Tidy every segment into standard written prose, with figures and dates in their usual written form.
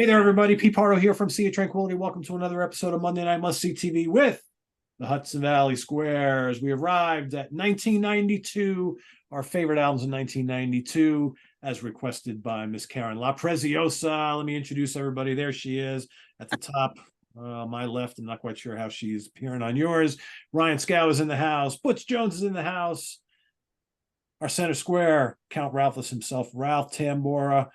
Hey there, everybody. Pete Pardo here from Sea of Tranquility. Welcome to another episode of Monday Night Must See TV with the Hudson Valley Squares. We arrived at 1992, our favorite albums in 1992, as requested by Miss Karen La Preziosa. Let me introduce everybody. There she is at the top, my left. I'm not quite sure how she's appearing on yours. Ryan Scow is in the house. Butch Jones is in the house. Our center square, Count Ralphus himself, Ralph Tambora.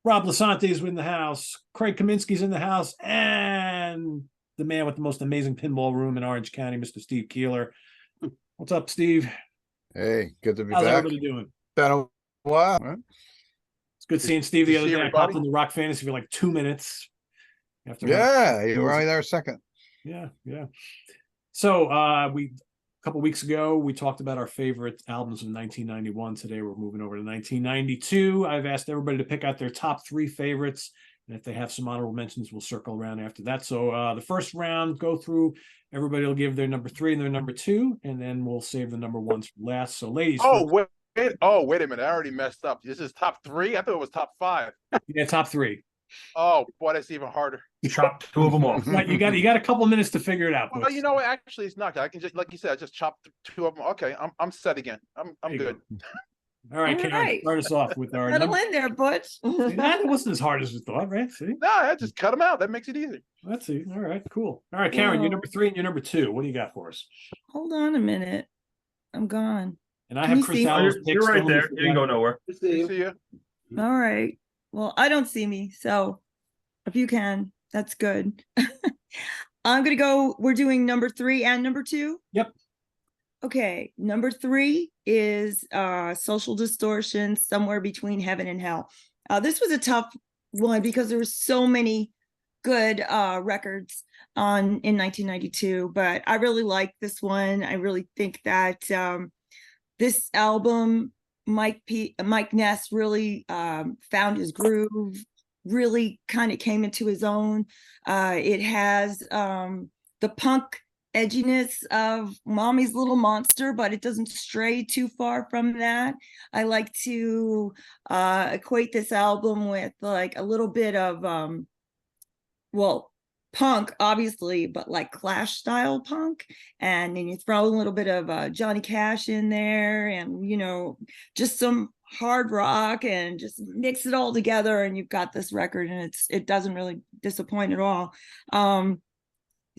Rob Lasante is in the house. Craig Kaminsky's in the house. And the man with the most amazing pinball room in Orange County, Mr. Steve Keeler. What's up, Steve? Hey, good to be How's back. everybody doing? Been a while. Right? It's good seeing Steve the other day. everybody? I popped in the Rock Fantasy for like 2 minutes. Yeah, you were only there a second. Yeah. So a couple weeks ago, we talked about our favorite albums of 1991. Today, we're moving over to 1992. I've asked everybody to pick out their top 3 favorites. And if they have some honorable mentions, we'll circle around after that. So the first round, go through, everybody will give their number 3 and their number 2, and then we'll save the number 1s for last. So ladies, wait a minute. I already messed up. This is top 3? I thought it was top 5. Yeah, top 3. Oh, boy, that's even harder. You chopped 2 of them off. Right, you got a couple minutes to figure it out. Well, you know what? Actually, it's not. I can just, like you said, I just chopped 2 of them. Okay, I'm set again. I'm good. All right, Karen, right. start us off with our Settle in there, Butch. That wasn't as hard as we thought, right? See? No, I just cut them out. That makes it easy. Let's see. All right, cool. All right, Karen, you're Whoa. number 3 and you're number 2. What do you got for us? Hold on a minute. I'm gone. And I Can have you Chris see? Allen's You're picks. right Don't there. forget. You didn't go nowhere. See you. All right. Well, I don't see me, so if you can, that's good. I'm gonna go. We're doing number 3 and number 2. Yep. Okay, number 3 is Social Distortion, Somewhere Between Heaven and Hell. This was a tough one because there were so many good records in 1992, but I really like this one. I really think that this album, Mike Ness really found his groove, really kind of came into his own. It has the punk edginess of Mommy's Little Monster, but it doesn't stray too far from that. I like to equate this album with like a little bit of punk, obviously, but like Clash style punk, and then you throw a little bit of Johnny Cash in there, and just some hard rock, and just mix it all together, and you've got this record, and it doesn't really disappoint at all.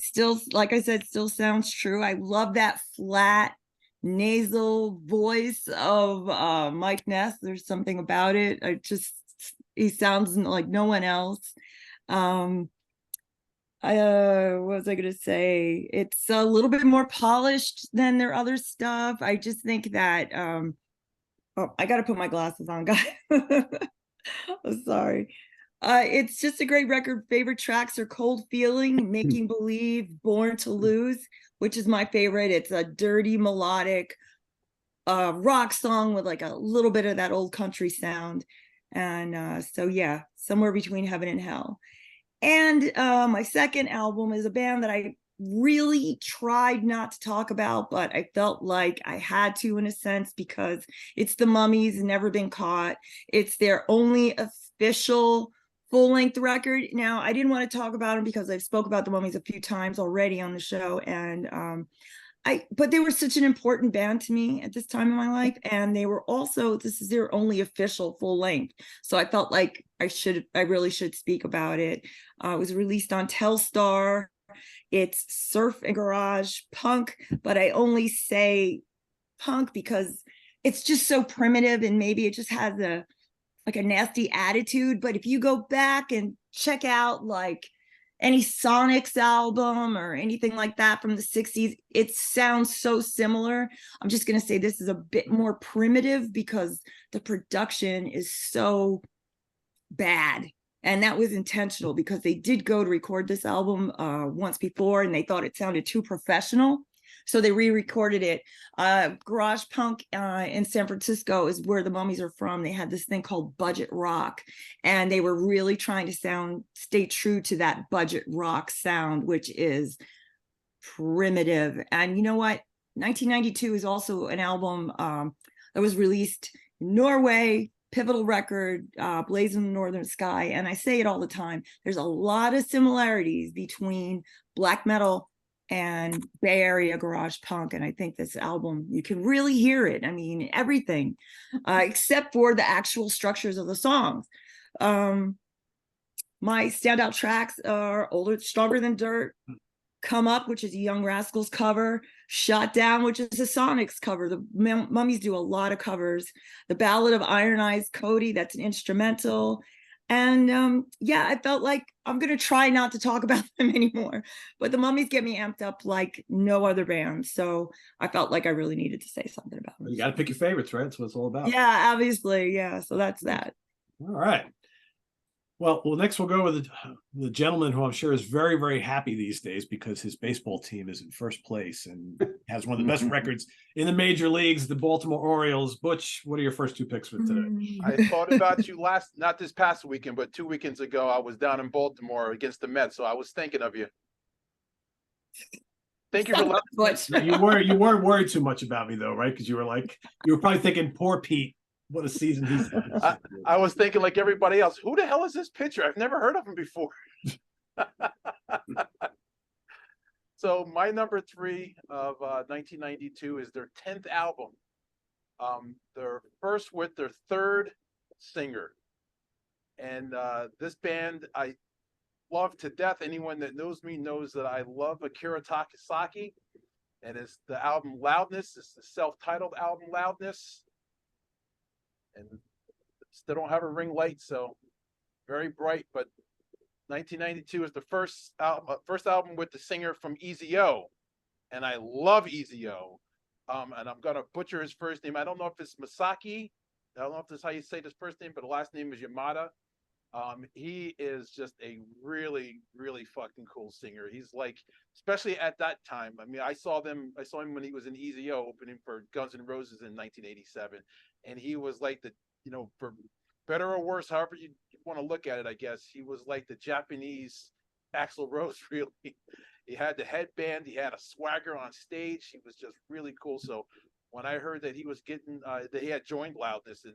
Still, like I said, still sounds true. I love that flat nasal voice of Mike Ness. There's something about it. He sounds like no one else. What was I gonna say? It's a little bit more polished than their other stuff. I just think that I gotta put my glasses on, guys. I'm sorry. It's just a great record. Favorite tracks are Cold Feeling, Making Believe, Born to Lose, which is my favorite. It's a dirty melodic rock song with like a little bit of that old country sound. And so yeah, Somewhere Between Heaven and Hell. And my second album is a band that I really tried not to talk about, but I felt like I had to in a sense, because it's the Mummies, Never Been Caught. It's their only official full-length record. Now, I didn't want to talk about them because I've spoke about the Mummies a few times already on the show, and but they were such an important band to me at this time in my life, and they were also, this is their only official full length, so I felt like I really should speak about it. It was released on Telstar. It's surf and garage punk, but I only say punk because it's just so primitive, and maybe it just has a nasty attitude. But if you go back and check out like any Sonics album or anything like that from the 60s, it sounds so similar. I'm just going to say this is a bit more primitive because the production is so bad. And that was intentional because they did go to record this album once before, and they thought it sounded too professional. So they re-recorded it. Garage punk in San Francisco is where the Mummies are from. They had this thing called budget rock, and they were really trying to stay true to that budget rock sound, which is primitive. And you know what? 1992 is also an album that was released in Norway, pivotal record, Blazing the Northern Sky. And I say it all the time. There's a lot of similarities between black metal and Bay Area garage punk. And I think this album, you can really hear it. I mean, everything, except for the actual structures of the songs. My standout tracks are Older, Stronger Than Dirt, Come Up, which is a Young Rascals cover, Shot Down, which is a Sonics cover. The Mummies do a lot of covers. The Ballad of Iron Eyes Cody, that's an instrumental. And yeah, I felt like I'm going to try not to talk about them anymore, but the Mummies get me amped up like no other band. So I felt like I really needed to say something about them. You got to pick your favorites, right? That's what it's all about. Yeah, obviously. Yeah. So that's that. All right. Well, next we'll go with the gentleman who I'm sure is very, very happy these days because his baseball team is in first place and has one of the best records in the major leagues, the Baltimore Orioles. Butch, what are your first two picks for today? I thought about you not this past weekend, but 2 weekends ago. I was down in Baltimore against the Mets, so I was thinking of you. Thank you for Butch. You weren't worried too much about me though, right? Because you were probably thinking, poor Pete. What a season he's had. I was thinking like everybody else, who the hell is this pitcher? I've never heard of him before. So my number 3 of 1992 is their 10th album. They're first with their 3rd singer. And this band I love to death. Anyone that knows me knows that I love Akira Takasaki. And it's the album Loudness. It's the self-titled album Loudness. And still don't have a ring light, so very bright. But 1992 is the first album with the singer from Easy-O, and I love Easy-O. And I'm gonna butcher his first name. I don't know if it's Masaki. I don't know if this is how you say his first name, but the last name is Yamada. He is just a really, really fucking cool singer. He's like, especially at that time. I mean, I saw him when he was in Easy-O opening for Guns N' Roses in 1987. And he was like for better or worse, however you want to look at it, I guess, he was like the Japanese Axl Rose, really. He had the headband, he had a swagger on stage. He was just really cool. So when I heard that he was that he had joined Loudness, and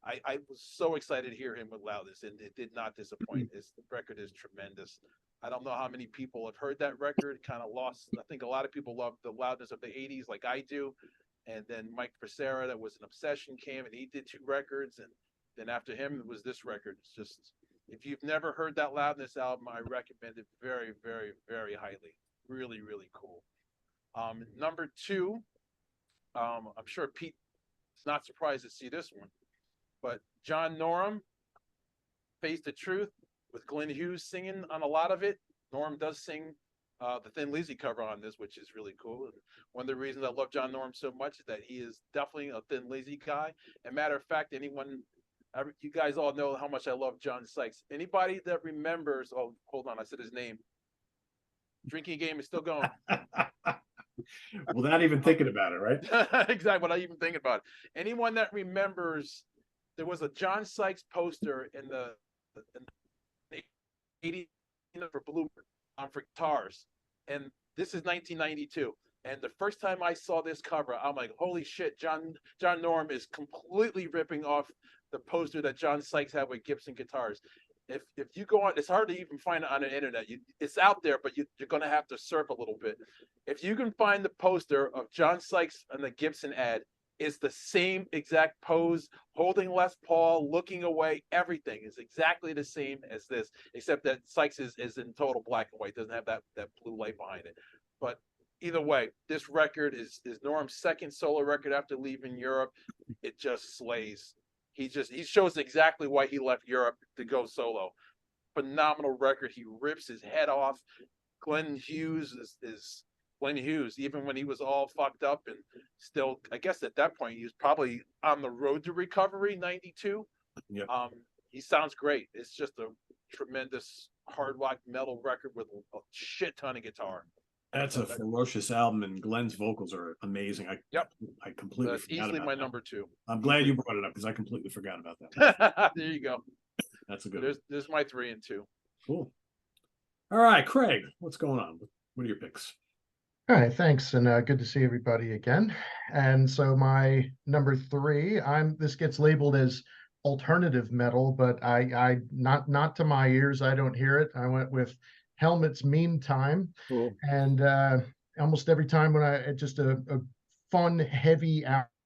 I was so excited to hear him with Loudness, and it did not disappoint. The record is tremendous. I don't know how many people have heard that record, kind of lost. I think a lot of people love the Loudness of the 80s like I do. And then Mike Frasera, that was an obsession, came and he did 2 records. And then after him, it was this record. It's just, if you've never heard that Loudness album, I recommend it very, very, very highly. Really, really cool. Number 2, I'm sure Pete is not surprised to see this one, but John Norum, Face the Truth, with Glenn Hughes singing on a lot of it. Norum does sing the Thin Lizzy cover on this, which is really cool. And one of the reasons I love John Norum so much is that he is definitely a Thin Lizzy guy. And matter of fact, you guys all know how much I love John Sykes. Anybody that remembers, oh, hold on, I said his name. Drinking game is still going. Without even thinking about it, right? Exactly, without even thinking about it. Anyone that remembers, there was a John Sykes poster in the 80s for Blue for guitars. And this is 1992. And the first time I saw this cover, I'm like, holy shit, John Norum is completely ripping off the poster that John Sykes had with Gibson guitars. If you go on, it's hard to even find it on the internet. It's out there, but you're going to have to surf a little bit. If you can find the poster of John Sykes on the Gibson ad, it's the same exact pose, holding Les Paul, looking away. Everything is exactly the same as this, except that Sykes is in total black and white, doesn't have that blue light behind it. But either way, this record is Norm's second solo record after leaving Europe. It just slays. He shows exactly why he left Europe to go solo. Phenomenal record. He rips his head off. Glenn Hughes is Glenn Hughes, even when he was all fucked up and still, I guess at that point, he was probably on the road to recovery, 92. Yeah. He sounds great. It's just a tremendous hard rock metal record with a shit ton of guitar. That's a ferocious album, and Glenn's vocals are amazing. I completely That's forgot easily about my that. number 2. I'm glad you brought it up because I completely forgot about that. There you go. That's a good one. There's my 3 and 2. Cool. All right, Craig, what's going on? What are your picks? All right, thanks, and good to see everybody again. And so my number 3, this gets labeled as alternative metal, but I not to my ears, I don't hear it. I went with Helmet's Meantime. Cool. And almost every time when just a fun, heavy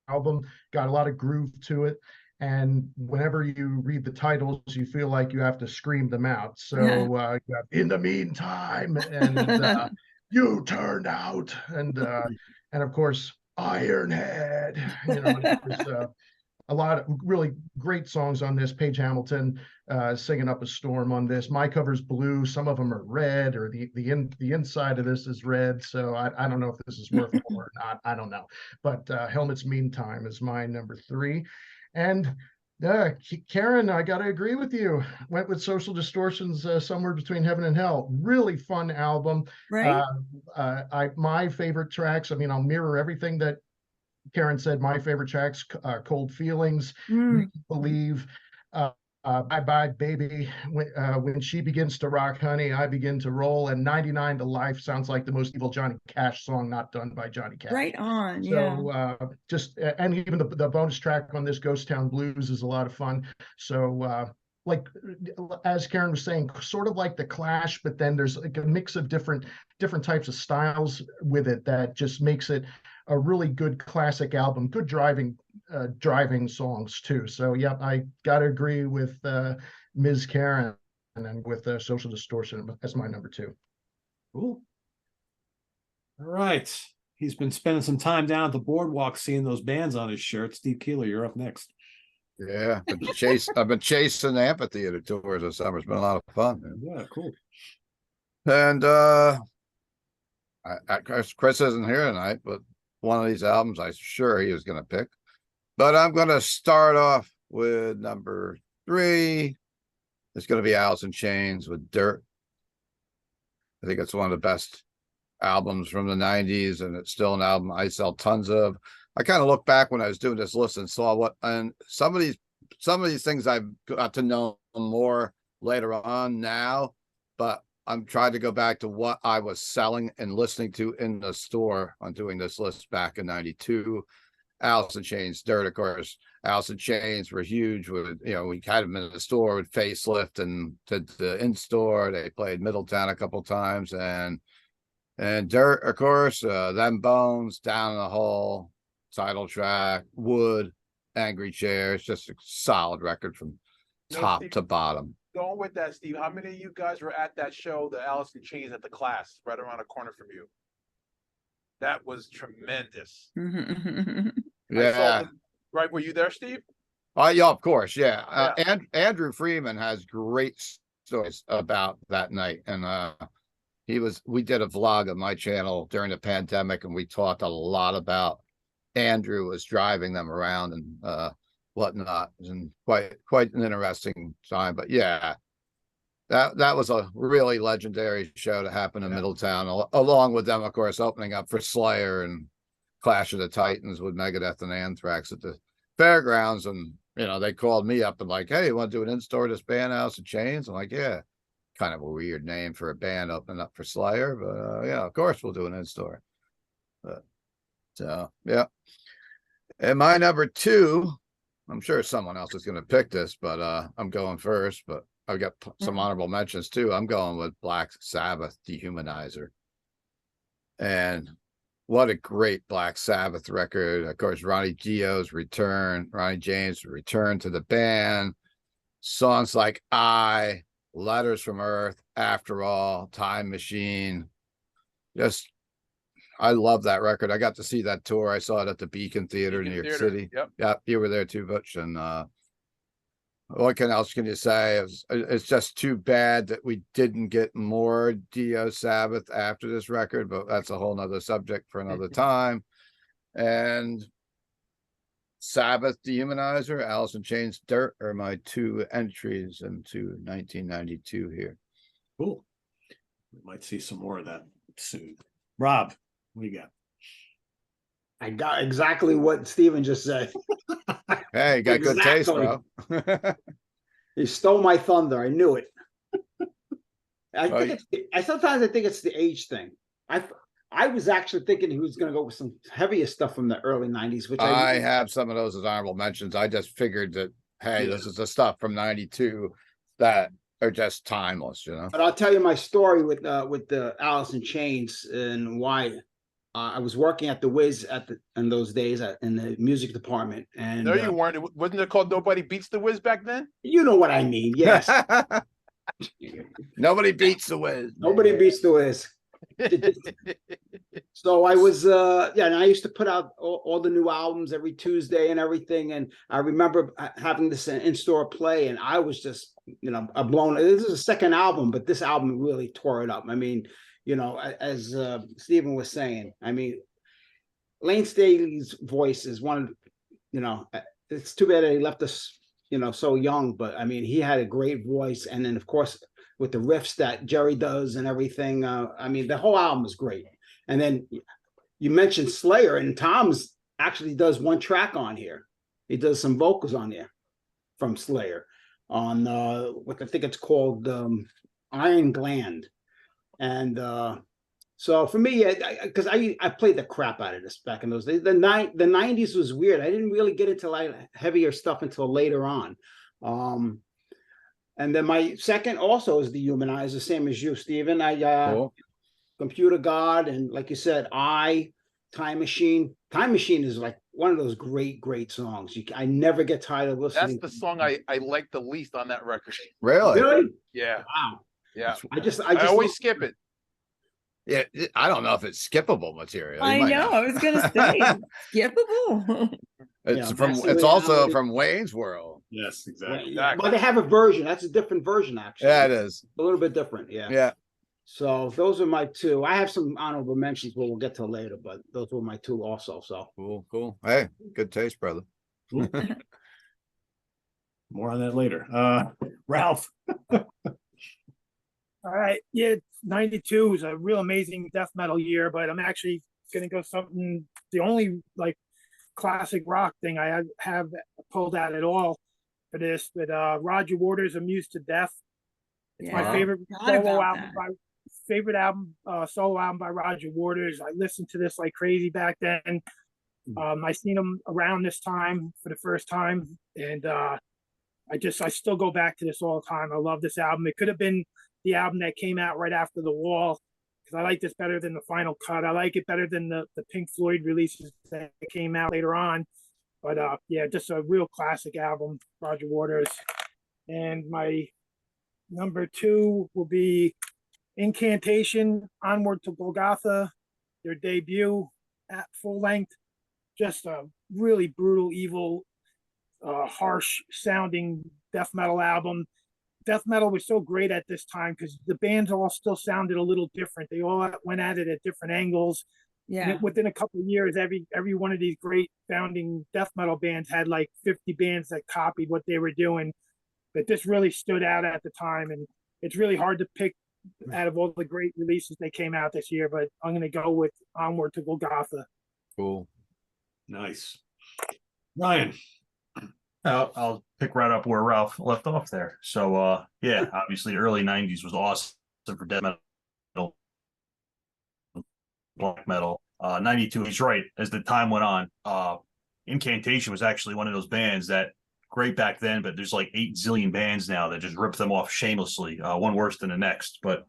album, got a lot of groove to it. And whenever you read the titles, you feel like you have to scream them out. So you have In the Meantime, and You Turned Out, and of course Ironhead. You know, there's a lot of really great songs on this. Paige Hamilton singing Up a Storm on this. My cover's blue. Some of them are red, or the inside of this is red. So I don't know if this is worth more or not. I don't know. But Helmet's Meantime is my number 3. And Karen, I got to agree with you. Went with Social Distortion's Somewhere Between Heaven and Hell. Really fun album. Right. My favorite tracks, I mean, I'll mirror everything that Karen said. My favorite tracks, Cold Feelings, Make You Believe, Bye Bye Baby, when She Begins to Rock, Honey, I Begin to Roll, and 99 to Life sounds like the most evil Johnny Cash song not done by Johnny Cash. Right on, so, and even the bonus track on this, Ghost Town Blues, is a lot of fun. So like as Karen was saying, sort of like the Clash, but then there's like a mix of different types of styles with it that just makes it a really good classic album. Good driving songs too. So yeah, I gotta agree with Ms. Karen and with Social Distortion as my number 2. Cool. All right. He's been spending some time down at the boardwalk seeing those bands on his shirt. Steve Keeler, you're up next. Yeah, I've been chasing the amphitheater tours this summer. It's been a lot of fun. Man. Yeah, cool. And Chris isn't here tonight, but one of these albums I'm sure he was going to pick. But I'm going to start off with number 3. It's going to be Alice in Chains with Dirt. I think it's one of the best albums from the 90s, and it's still an album I sell tons of. I kind of look back when I was doing this list and saw and some of these things I've got to know more later on now, but I'm trying to go back to what I was selling and listening to in the store on doing this list back in 92. Alice in Chains, Dirt, of course. Alice in Chains were huge with, we had them in the store with Facelift and did the in-store. They played Middletown a couple times, and Dirt, of course, Them Bones, Down in the Hole, title track, Wood, Angry Chairs, just a solid record from top to bottom. Going with that, Steve, how many of you guys were at that show, the Alice in Chains at the Class, right around the corner from you? That was tremendous. Yeah. Right, were you there, Steve? Yeah, of course, yeah. And Andrew Freeman has great stories about that night, and we did a vlog on my channel during the pandemic, and we talked a lot about Andrew was driving them around and whatnot, and quite an interesting time. But yeah, that was a really legendary show to happen in Middletown, along with them, of course, opening up for Slayer and Clash of the Titans with Megadeth and Anthrax at the fairgrounds. And they called me up and like, hey, you want to do an in-store this band, Alice in Chains? I'm like, yeah. Kind of a weird name for a band opening up for Slayer, but yeah, of course we'll do an in-store. So yeah. And my number 2, I'm sure someone else is going to pick this, but I'm going first. But I've got some honorable mentions too. I'm going with Black Sabbath, Dehumanizer. And what a great Black Sabbath record. Of course, Ronnie James' return to the band. Songs like Letters from Earth, After All, Time Machine. I love that record. I got to see that tour. I saw it at the Beacon Theater in New York City. Yep, you were there too, Butch. And what else can you say? It's just too bad that we didn't get more Dio Sabbath after this record, but that's a whole nother subject for another time. And Sabbath, Dehumanizer, Alice in Chains, Dirt are my 2 entries into 1992 here. Cool. We might see some more of that soon. Rob, what do you got? I got exactly what Steven just said. Hey, you got good taste, bro. You stole my thunder. I knew it. Sometimes I think it's the age thing. I was actually thinking he was going to go with some heavier stuff from the early 90s, which I have some of those as honorable mentions. I just figured that hey, Yeah. this is the stuff from 92 that are just timeless, you know? But I'll tell you my story with the Alice in Chains and why. I was working at the Wiz in those days in the music department, and No, you weren't. Wasn't it called Nobody Beats the Wiz back then? you know what I mean. Yes, Nobody beats the Wiz. nobody beats the Wiz. So I was and I used to put out all the new albums every Tuesday and everything. And I remember having this in-store play, and I was just, blown. This is a second album, but this album really tore it up. I mean, as Stephen was saying, I mean, Lane Staley's voice is one, it's too bad that he left us, so young, but I mean, he had a great voice. And then of course, with the riffs that Jerry does and everything, I mean, the whole album is great. And then you mentioned Slayer, and Tom's actually does one track on here. He does some vocals on there from Slayer on what I think it's called Iron Gland. And so for me, because I played the crap out of this back in those days. The 90s was weird. I didn't really get into like heavier stuff until later on. And then my second also is the Humanizer, same as you, Stephen. Cool. Computer God, and like you said, Time Machine. Time Machine is like one of those great songs. I never get tired of listening. That's the song I like the least on that record. Really? Really? Yeah, Wow. yeah. I I always skip it. Yeah, I don't know if it's skippable material. You I might know. not. I was gonna say skippable. It's Yeah, from. that's the It's way also I- from Wayne's World. Yes, exactly. Well, they have a version. That's a different version, actually. Yeah, it is. A little bit different. Yeah. Yeah. So those are my two. I have some honorable mentions, but we'll get to later. But those were my two also. So Cool. Hey, good taste, brother. More on that later. Ralph. All right. Yeah, 92 was a real amazing death metal year, but I'm actually going to go something, the only like classic rock thing I have pulled out at all for this, but Roger Waters' Amused to Death. It's my Yeah, favorite forgot solo about album that. solo album by Roger Waters. I listened to this like crazy back then. I seen him around this time for the first time, and I still go back to this all the time. I love this album. It could have been the album that came out right after The Wall, because I like this better than the Final Cut. I like it better than the Pink Floyd releases that came out later on. But yeah, just a real classic album, Roger Waters. And my number two will be Incantation, Onward to Golgotha, their debut at full length. Just a really brutal, evil, harsh sounding death metal album. Death metal was so great at this time because the bands all still sounded a little different. They all went at it at different angles. Yeah. Within a couple of years, every one of these great founding death metal bands had like 50 bands that copied what they were doing. But this really stood out at the time, and it's really hard to pick out of all the great releases that came out this year. But I'm going to go with Onward to Golgotha. Cool. Nice. Ryan. I'll pick right up where Ralph left off there. So yeah, obviously early 90s was awesome for death metal, black metal. 92, he's right. As the time went on, Incantation was actually one of those bands that great back then, but there's like 8 zillion bands now that just rip them off shamelessly, one worse than the next. But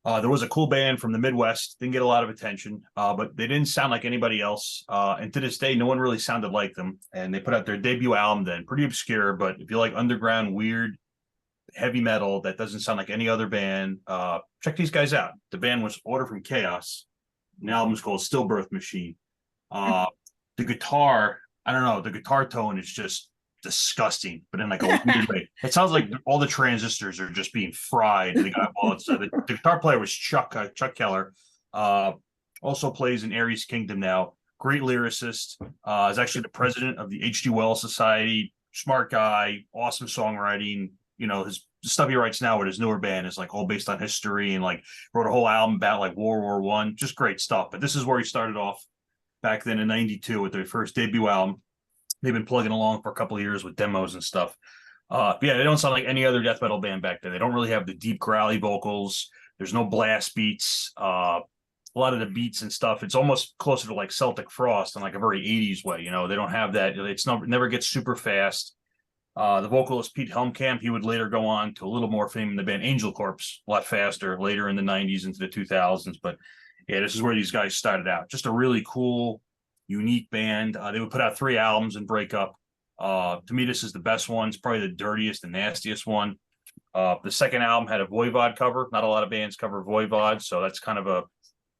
there was a cool band from the Midwest, didn't get a lot of attention, but they didn't sound like anybody else. And to this day, no one really sounded like them. And they put out their debut album then, pretty obscure, but if you like underground, weird, heavy metal that doesn't sound like any other band, check these guys out. The band was Order from Chaos. The album's called Stillbirth Machine. The guitar, I don't know, the guitar tone is just disgusting, but in like a weird way. It sounds like all the transistors are just being fried. The guitar player was Chuck Keller. Also plays in Aries Kingdom now. Great lyricist. Is actually the president of the H.G. Wells Society. Smart guy, awesome songwriting. You know, his stuff he writes now with his newer band is like all based on history, and like wrote a whole album about like World War I. Just great stuff. But this is where he started off back then in 92 with their first debut album. They've been plugging along for a couple of years with demos and stuff. Yeah, they don't sound like any other death metal band back then. They don't really have the deep growly vocals. There's no blast beats. A lot of the beats and stuff, it's almost closer to like Celtic Frost in like a very 80s way. You know, they don't have that. It's never gets super fast. The vocalist Pete Helmkamp, he would later go on to a little more fame in the band Angel Corpse, a lot faster later in the 90s into the 2000s. But yeah, this is where these guys started out. Just a really cool, unique band. They would put out 3 albums and break up. To me, this is the best one. It's probably the dirtiest and nastiest one. The second album had a Voivod cover. Not a lot of bands cover Voivod, so that's kind of a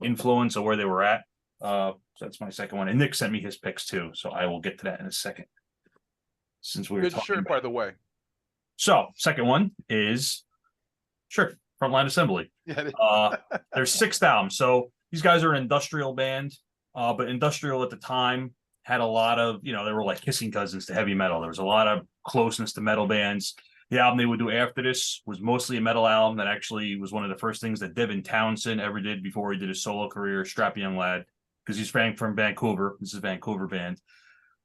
influence of where they were at. So that's my second one. And Nick sent me his picks too, so I will get to that in a second. Since we were Good talking shirt, about by the way. So, second one is sure, Frontline Assembly. Yeah. Their 6th album. So these guys are an industrial band, but industrial at the time had a lot of, they were like kissing cousins to heavy metal. There was a lot of closeness to metal bands. The album they would do after this was mostly a metal album that actually was one of the first things that Devin Townsend ever did before he did his solo career, Strappy Young Lad, because he's from Vancouver. This is a Vancouver band.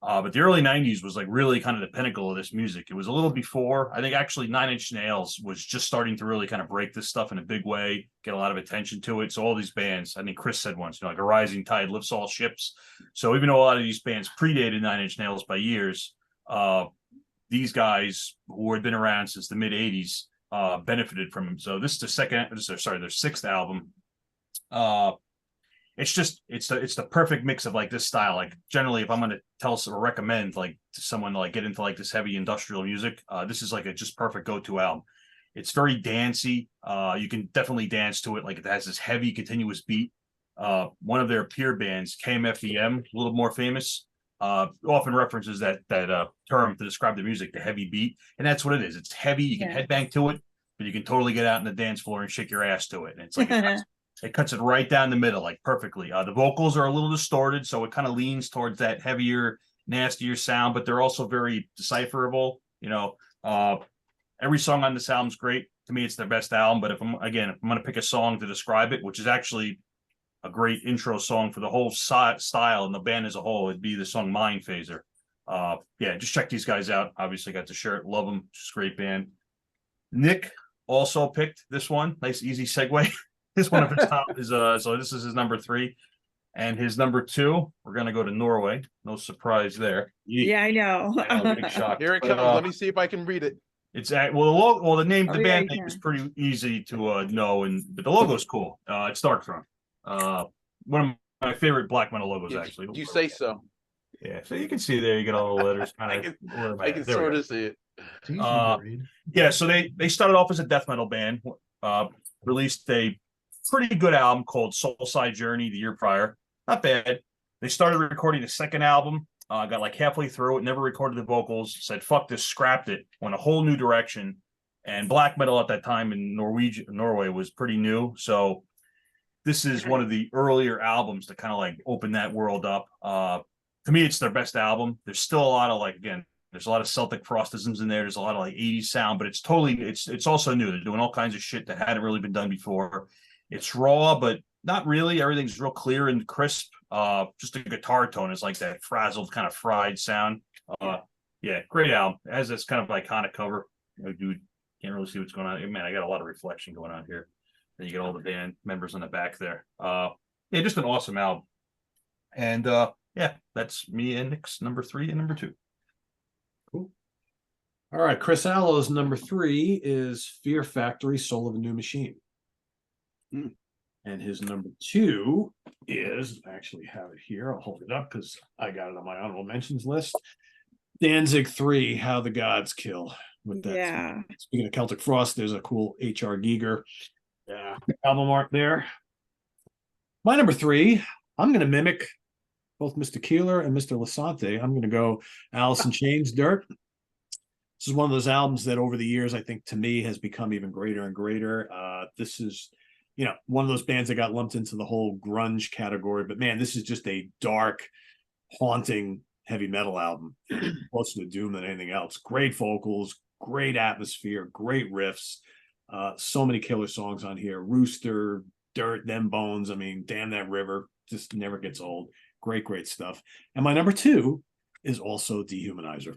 But the early 90s was like really kind of the pinnacle of this music. It was a little before, I think actually 9 Inch Nails was just starting to really kind of break this stuff in a big way, get a lot of attention to it. So all these bands, I think Chris said once, like a rising tide lifts all ships. So even though a lot of these bands predated 9 Inch Nails by years, these guys who had been around since the mid 80s benefited from them. So this is their 6th album. It's the perfect mix of like this style. Like generally, if I'm going to tell or recommend like to someone to like get into like this heavy industrial music, this is like a just perfect go-to album. It's very dancey. You can definitely dance to it. Like it has this heavy continuous beat. One of their peer bands, KMFDM, a little more famous, often references that term to describe the music, the heavy beat. And that's what it is. It's heavy. You can headbang to it, but you can totally get out on the dance floor and shake your ass to it. And it's like it cuts it right down the middle, like perfectly. The vocals are a little distorted, so it kind of leans towards that heavier, nastier sound, but they're also very decipherable. Every song on this album's great. To me, it's their best album. But if I'm going to pick a song to describe it, which is actually a great intro song for the whole style and the band as a whole, it'd be the song Mind Phaser. Just check these guys out. Obviously, got the shirt. Love them. Just great band. Nick also picked this one. Nice, easy segue. This one of his top is so this is his number 3, and his number 2. We're gonna go to Norway. No surprise there. Yeah, I know. Big shock. Here it comes. Let me see if I can read it. It's the name, the band yeah, name is pretty easy to know, but the logo's cool. It's Darkthrone. One of my favorite black metal logos, actually. You say so. Yeah, so you can see there. You get all the letters. I can sort of see it. It's easy to read. Yeah, so they started off as a death metal band. Released a pretty good album called Soulside Journey the year prior. Not bad. They started recording the second album, got like halfway through it, never recorded the vocals, said fuck this, scrapped it, went a whole new direction. And black metal at that time in Norway was pretty new. So this is one of the earlier albums to kind of like open that world up. To me, it's their best album. There's still a lot of there's a lot of Celtic Frostisms in there. There's a lot of like 80s sound, but it's also new. They're doing all kinds of shit that hadn't really been done before. It's raw, but not really. Everything's real clear and crisp. Just a guitar tone is like that frazzled kind of fried sound. Great album. It has this kind of iconic cover. Dude, can't really see what's going on. Man, I got a lot of reflection going on here. Then you get all the band members on the back there. Just an awesome album. And that's me and Nick's number 3 and number 2. Cool. All right, Chris Allo's number 3 is Fear Factory, Soul of a New Machine. And his number 2 is, I actually have it here. I'll hold it up because I got it on my honorable mentions list. Danzig 3, How the Gods Kill. With that. Yeah. Speaking of Celtic Frost, there's a cool H.R. Giger album art there. My number 3, I'm going to mimic both Mr. Keeler and Mr. Lasante. I'm going to go Alice in Chains, Dirt. This is one of those albums that over the years, I think to me has become even greater and greater. This is one of those bands that got lumped into the whole grunge category, but man, this is just a dark, haunting heavy metal album, closer to doom than anything else. Great vocals, great atmosphere, great riffs, so many killer songs on here. Rooster, Dirt, Them Bones, Damn That River, just never gets old. Great stuff. And my number 2 is also Dehumanizer.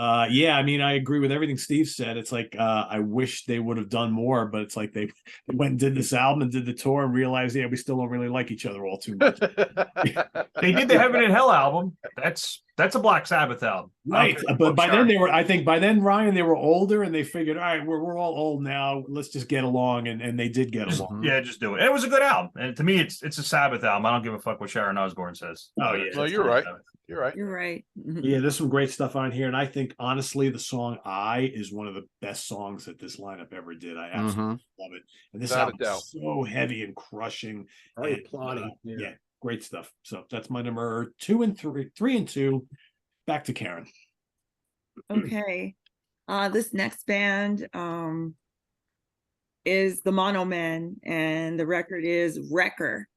I agree with everything Steve said. It's like I wish they would have done more, but it's like they went and did this album and did the tour and realized, we still don't really like each other all too much. They did the Heaven and Hell album. That's That's a Black Sabbath album. Right. Okay, But by sure. then I think by then, Ryan, they were older and they figured, all right, we're all old now. Let's just get along. And they did get along. Yeah, just do it. It was a good album. And to me, it's a Sabbath album. I don't give a fuck what Sharon Osbourne says. Oh, yeah. No, you're right. You're right. You're right. Yeah, there's some great stuff on here. And I think, honestly, the song I is one of the best songs that this lineup ever did. I absolutely love it. And this Without a album doubt. is so heavy and crushing. Very And, plotting. yeah, great stuff. So that's my number 2 and 3, 3 and 2. Back to Karen. Okay. This next band is the Mono Men, and the record is Wrecker.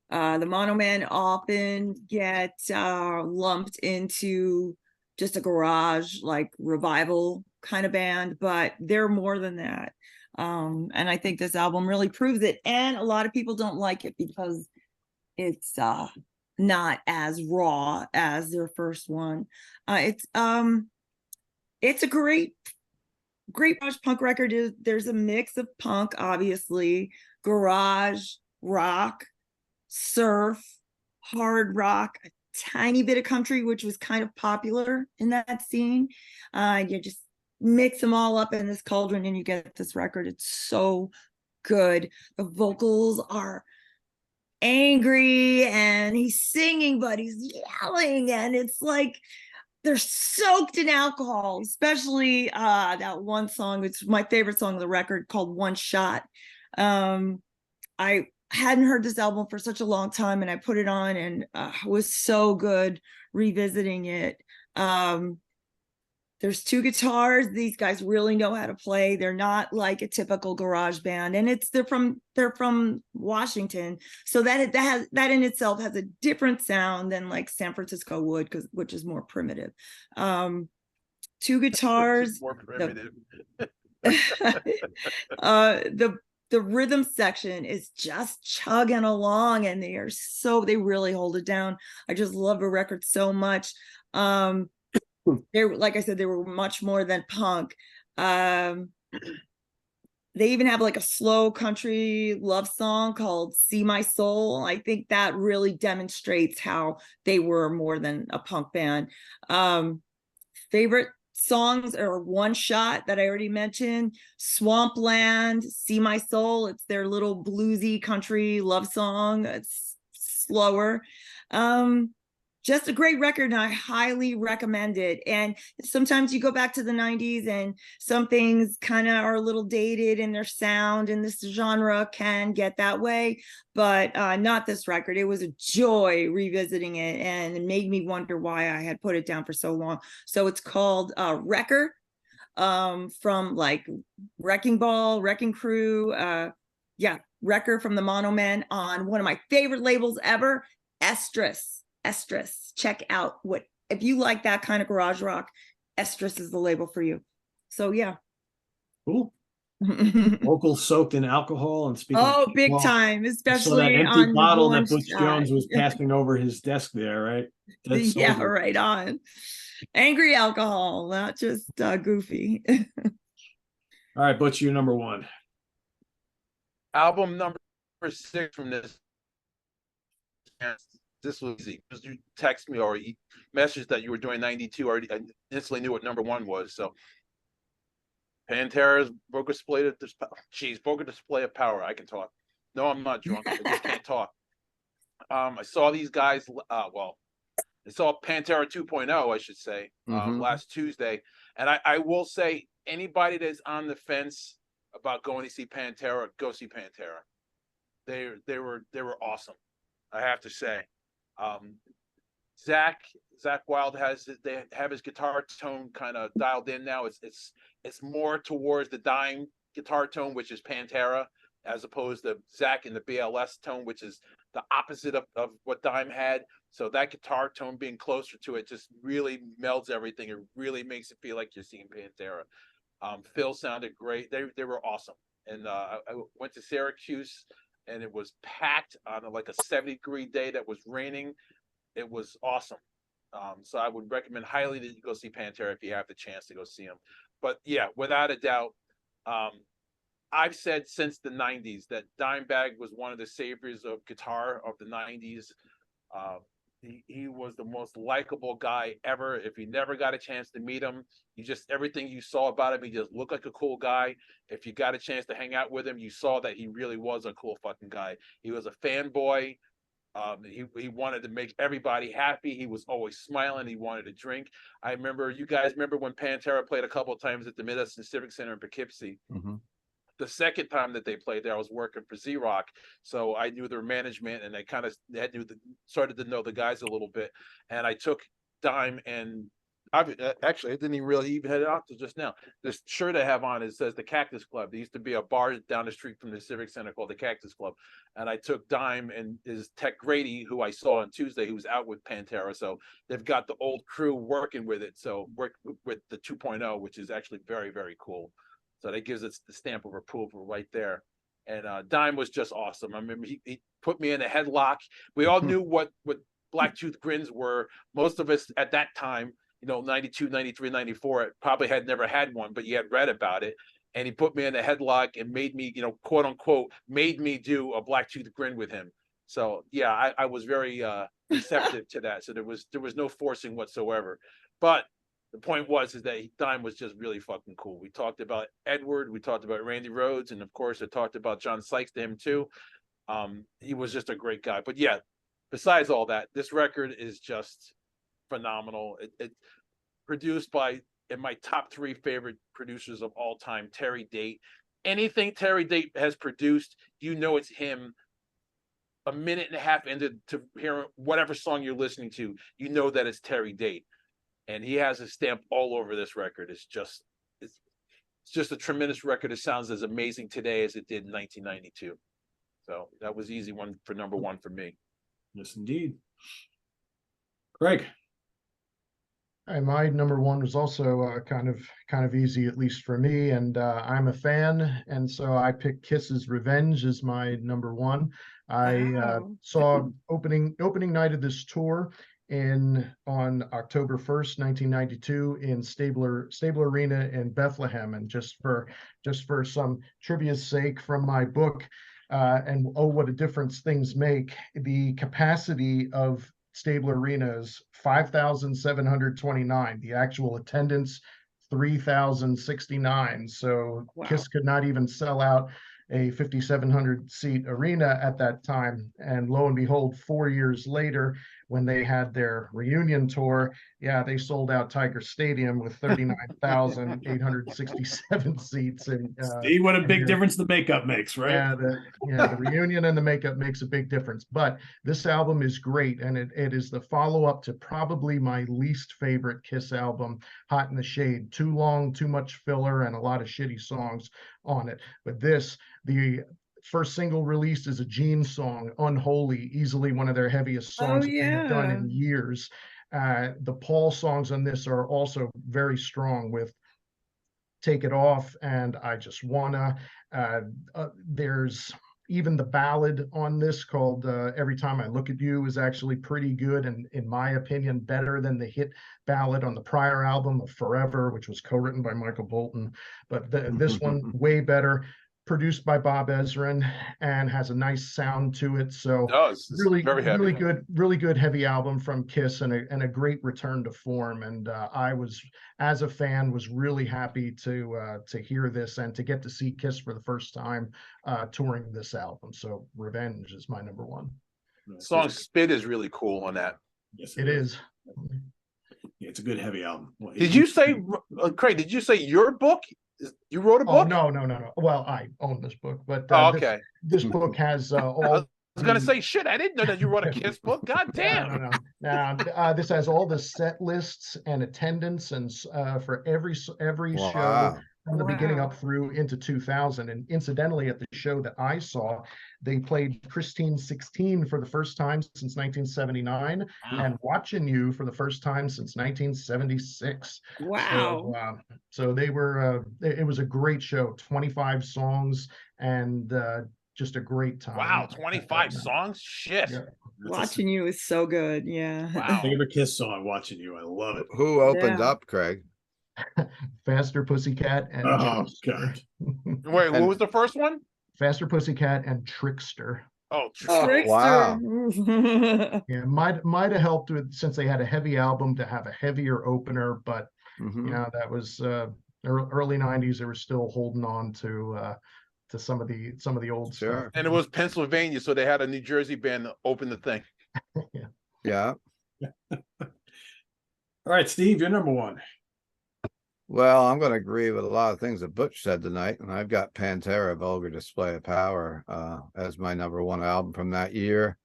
The Mono Men often get lumped into just a garage like revival kind of band, but they're more than that. And I think this album really proves it. And a lot of people don't like it because it's not as raw as their first one. It's a great garage punk record. There's a mix of punk, obviously, garage, rock, surf, hard rock, a tiny bit of country, which was kind of popular in that scene. You just mix them all up in this cauldron and you get this record. It's so good. The vocals are angry and he's singing, but he's yelling, and it's like they're soaked in alcohol, especially that one song. It's my favorite song of the record, called One Shot. I hadn't heard this album for such a long time, and I put it on, and it was so good revisiting it. There's 2 guitars. These guys really know how to play. They're not like a typical garage band, and they're from Washington, so that in itself has a different sound than like San Francisco would, which is more primitive. 2 guitars. More primitive. The rhythm section is just chugging along, and they really hold it down. I just love the record so much. Like I said, they were much more than punk. They even have like a slow country love song called See My Soul. I think that really demonstrates how they were more than a punk band. Favorite songs are One Shot that I already mentioned, Swampland, See My Soul. It's their little bluesy country love song. It's slower. Just a great record, and I highly recommend it. And sometimes you go back to the 90s and some things kind of are a little dated in their sound, and this genre can get that way, but not this record. It was a joy revisiting it, and it made me wonder why I had put it down for so long. So it's called Wrecker, from like Wrecking Ball, Wrecking Crew. Wrecker from the Mono Men on one of my favorite labels ever, Estrus. Check out if you like that kind of garage rock, Estrus is the label for you. So yeah. Cool. Vocals soaked in alcohol, and speaking big time, especially that empty on bottle One that Butch Shot. Jones was passing over his desk there, right? That's Yeah, sober. right on. Angry alcohol, not just goofy. All right, Butch, you're number 1. Album number 6 from this. This was easy because you text me or you messaged that you were doing 92. Already, I instantly knew what number 1 was. So, Pantera's broken display of power. I can talk. No, I'm not drunk. I just can't talk. I saw these guys. I saw Pantera 2.0, I should say, last Tuesday, and I will say, anybody that's on the fence about going to see Pantera, go see Pantera. They were awesome, I have to say. Zach Wild they have his guitar tone kind of dialed in now. It's more towards the Dime guitar tone, which is Pantera, as opposed to Zach in the BLS tone, which is the opposite of what Dime had. So that guitar tone being closer to it just really melds everything. It really makes it feel like you're seeing Pantera. Phil sounded great. They were awesome. And I went to Syracuse, and it was packed on like a 70-degree day that was raining. It was awesome. So I would recommend highly that you go see Pantera if you have the chance to go see them. But yeah, without a doubt, I've said since the 90s that Dimebag was one of the saviors of guitar of the 90s. He was the most likable guy ever. If you never got a chance to meet him, you just everything you saw about him, he just looked like a cool guy. If you got a chance to hang out with him, you saw that he really was a cool fucking guy. He was a fanboy. He wanted to make everybody happy. He was always smiling. He wanted to drink. I remember, you guys remember when Pantera played a couple of times at the Mid-Eastern Civic Center in Poughkeepsie. The second time that they played there, I was working for Z-Rock, so I knew their management, and I kind of started to know the guys a little bit. And I took Dime, and actually, I didn't even head out to just now. This shirt I have on, it says the Cactus Club. There used to be a bar down the street from the Civic Center called the Cactus Club, and I took Dime and his tech Grady, who I saw on Tuesday, who was out with Pantera. So they've got the old crew working with it. So work with the 2.0, which is actually very, very cool. So that gives us the stamp of approval right there. And Dime was just awesome. I remember he put me in a headlock. We all knew what Blacktooth grins were. Most of us at that time, 92, 93, 94, probably had never had one, but you had read about it. And he put me in a headlock and made me, quote unquote, made me do a Blacktooth grin with him. So yeah, I was very receptive to that. So there was no forcing whatsoever. But the point is that Dime was just really fucking cool. We talked about Edward, we talked about Randy Rhoads, and of course I talked about John Sykes to him too. He was just a great guy. But yeah, besides all that, this record is just phenomenal. It's produced by, in my top 3 favorite producers of all time, Terry Date. Anything Terry Date has produced, it's him. A minute and a half into hearing whatever song you're listening to, that it's Terry Date. And he has a stamp all over this record. It's just a tremendous record. It sounds as amazing today as it did in 1992. So that was easy one for number 1 for me. Yes, indeed. Greg. Hi, my number 1 was also kind of easy, at least for me, and I'm a fan, and so I picked Kiss's "Revenge" as my number 1. I saw opening night of this tour on October 1st, 1992, in Stabler Arena in Bethlehem. And just for some trivia's sake from my book, and what a difference things make, the capacity of Stabler Arena is 5,729. The actual attendance, 3,069. So wow. Kiss could not even sell out a 5,700 seat arena at that time. And lo and behold, 4 years later, when they had their reunion tour, they sold out Tiger Stadium with 39,867 seats. And see what a big difference the makeup makes, right? The reunion and the makeup makes a big difference. But this album is great, and it is the follow-up to probably my least favorite Kiss album, Hot in the Shade. Too long, too much filler, and a lot of shitty songs on it. But the first single released is a Gene song, Unholy, easily one of their heaviest songs they've done in years. The Paul songs on this are also very strong, with Take It Off and I Just Wanna. There's even the ballad on this called Every Time I Look at You is actually pretty good, and in my opinion better than the hit ballad on the prior album of Forever, which was co-written by Michael Bolton. But this one way better, produced by Bob Ezrin, and has a nice sound to it. So really good heavy album from Kiss, and a great return to form. And I was, as a fan, was really happy to hear this and to get to see Kiss for the first time touring this album. So Revenge is my number 1. Song Spit is really cool on that. Yes, it is. Yeah, it's a good heavy album. Did you say, Craig, did you say your book? You wrote a book? Oh, no. Well, I own this book, but okay. This book has all. I was gonna say, shit, I didn't know that you wrote a Kiss book. God damn. No. This has all the set lists and attendance, and for every show from the beginning up through into 2000. And incidentally, at the show that I saw, they played Christine 16 for the first time since 1979, and Watching You for the first time since 1976. Wow. So they were, it was a great show, 25 songs, and just a great time. Wow, 25 songs? Shit. Yeah. Watching You is so good. Yeah. Wow. Favorite Kiss song, Watching You. I love it. Who opened up, Craig? Faster Pussycat and God. Wait, what was the first one? Faster Pussycat and Trickster. Oh, Oh, Trickster. wow. Yeah, might have helped with, since they had a heavy album, to have a heavier opener, but Mhm. you know, that was early 90s. They were still holding on to some of the old Sure. stuff. and it was Pennsylvania, so they had a New Jersey band open the thing. Yeah. Yeah. All right, Steve, you're number one. Well, I'm going to agree with a lot of things that Butch said tonight, and I've got Pantera, Vulgar Display of Power, as my number one album from that year.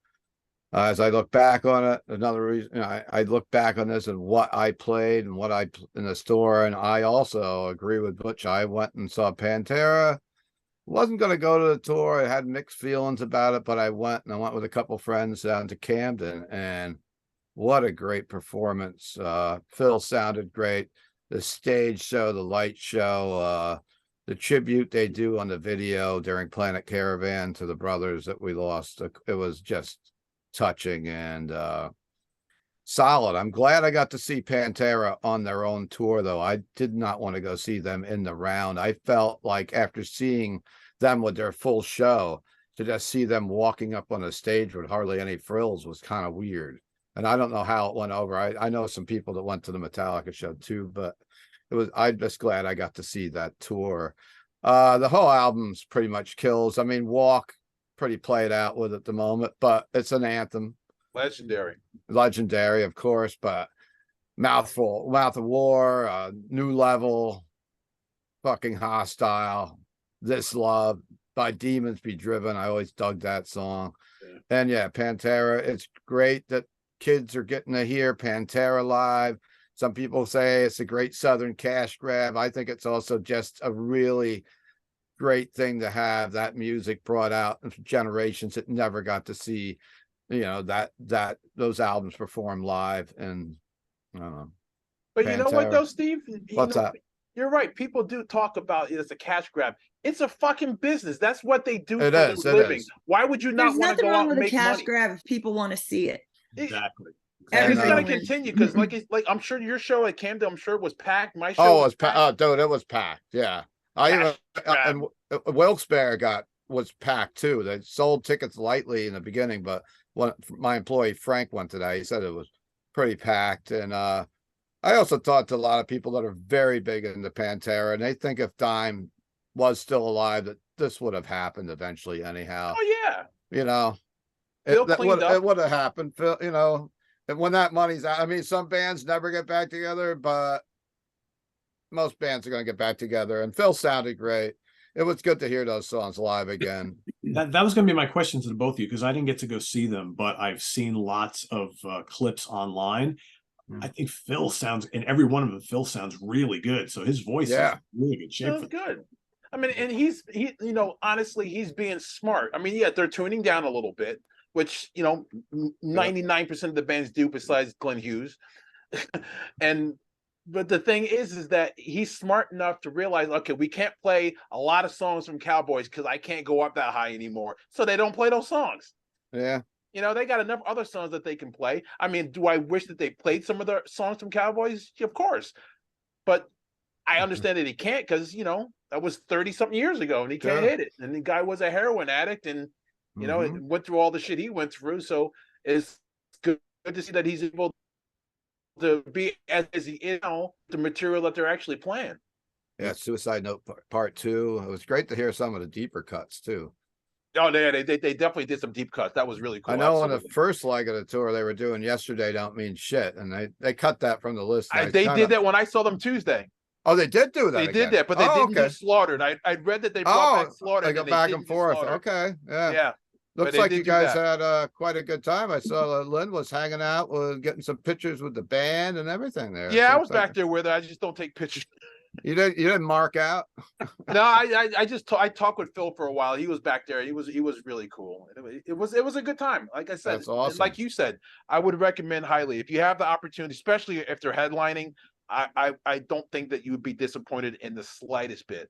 As I look back on it, another reason, you know, I look back on this and what I played and what I in the store, and I also agree with Butch. I went and saw Pantera. Wasn't going to go to the tour. I had mixed feelings about it, but I went, and I went with a couple friends down to Camden, and what a great performance. Phil sounded great. The stage show, the light show, the tribute they do on the video during Planet Caravan to the brothers that we lost. It was just touching and solid. I'm glad I got to see Pantera on their own tour, though. I did not want to go see them in the round. I felt like after seeing them with their full show, to just see them walking up on a stage with hardly any frills was kind of weird. And I don't know how it went over. I know some people that went to the Metallica show too, but I'm just glad I got to see that tour. The whole album's pretty much kills. I mean, Walk, pretty played out with at the moment, but it's an anthem. Legendary, of course, but Mouth of War, New Level, fucking Hostile, This Love, By Demons Be Driven. I always dug that song. Yeah. And yeah, Pantera, it's great that kids are getting to hear Pantera live. Some people say it's a great Southern cash grab. I think it's also just a really great thing to have that music brought out in generations that never got to see, you know, those albums performed live. And but Pantera. You know what though, Steve? What's that? You're right. People do talk about it as a cash grab. It's a fucking business. That's what they do for their living. Why would you not want to go out and make money? There's nothing wrong with a cash grab if people want to see it. Exactly. It's going to continue because, like I'm sure your show at Camden, I'm sure was packed. My show was packed. Oh, dude, it was packed. Yeah, and Wilkes-Barre was packed too. They sold tickets lightly in the beginning, but when my employee Frank went today, he said it was pretty packed. And I also talked to a lot of people that are very big into Pantera, and they think if Dime was still alive, that this would have happened eventually. Anyhow. Oh yeah. You know, it would have happened. Phil, you know. And when that money's out, I mean, some bands never get back together, but most bands are going to get back together. And Phil sounded great. It was good to hear those songs live again. That was going to be my question to both of you, because I didn't get to go see them, but I've seen lots of clips online. I think Phil sounds, in every one of them, Phil sounds really good. So his voice is really good shape. Sounds good. I mean, and he, you know, honestly, he's being smart. I mean, yeah, they're tuning down a little bit, which, you know, 99% of the bands do besides Glenn Hughes. But the thing is that he's smart enough to realize, okay, we can't play a lot of songs from Cowboys because I can't go up that high anymore. So they don't play those songs. Yeah. You know, they got enough other songs that they can play. I mean, do I wish that they played some of the songs from Cowboys? Of course. But I understand that he can't because, you know, that was 30-something years ago and he can't hit it. And the guy was a heroin addict and, you know, it went through all the shit he went through. So it's good to see that he's able to be as he is, you know, the material that they're actually playing. Yeah, Suicide Note Part 2. It was great to hear some of the deeper cuts too. Oh, they definitely did some deep cuts. That was really cool. I know on the first leg of the tour they were doing Yesterday Don't Mean Shit, and they cut that from the list. They did that when I saw them Tuesday. Oh, they did do that. They did that, but they didn't do Slaughtered. I read that they brought back Slaughtered. They go back and forth. Okay, yeah. Looks like you guys had quite a good time. I saw Lynn was hanging out, getting some pictures with the band and everything there. Yeah, I was back there with her. I just don't take pictures. You didn't mark out? No, I talked with Phil for a while. He was back there. He was really cool. It was a good time. Like I said, that's awesome. Like you said, I would recommend highly if you have the opportunity, especially if they're headlining. I don't think that you would be disappointed in the slightest bit.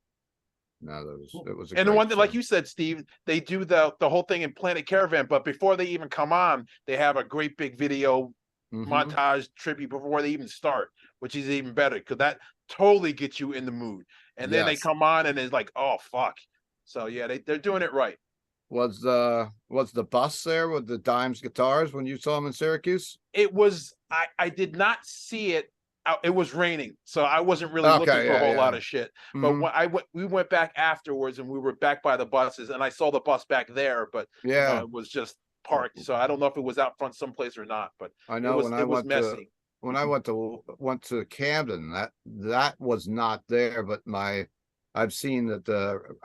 No, it was. And the one that, like you said, Steve, they do the whole thing in Planet Caravan, but before they even come on, they have a great big video montage tribute before they even start, which is even better because that totally gets you in the mood. And then they come on and it's like, oh fuck. So yeah, they're doing it right. was the bus there with the Dimes guitars when you saw them in Syracuse? It was, I did not see it. It was raining, so I wasn't really looking Okay, for a yeah, whole lot yeah. of shit. But Mhm. when we went back afterwards, and we were back by the buses, and I saw the bus back there, but Yeah, it was just parked. So I don't know if it was out front someplace or not, but I it know was when I it was went to messy. when I went to Camden, that was not there, but I've seen that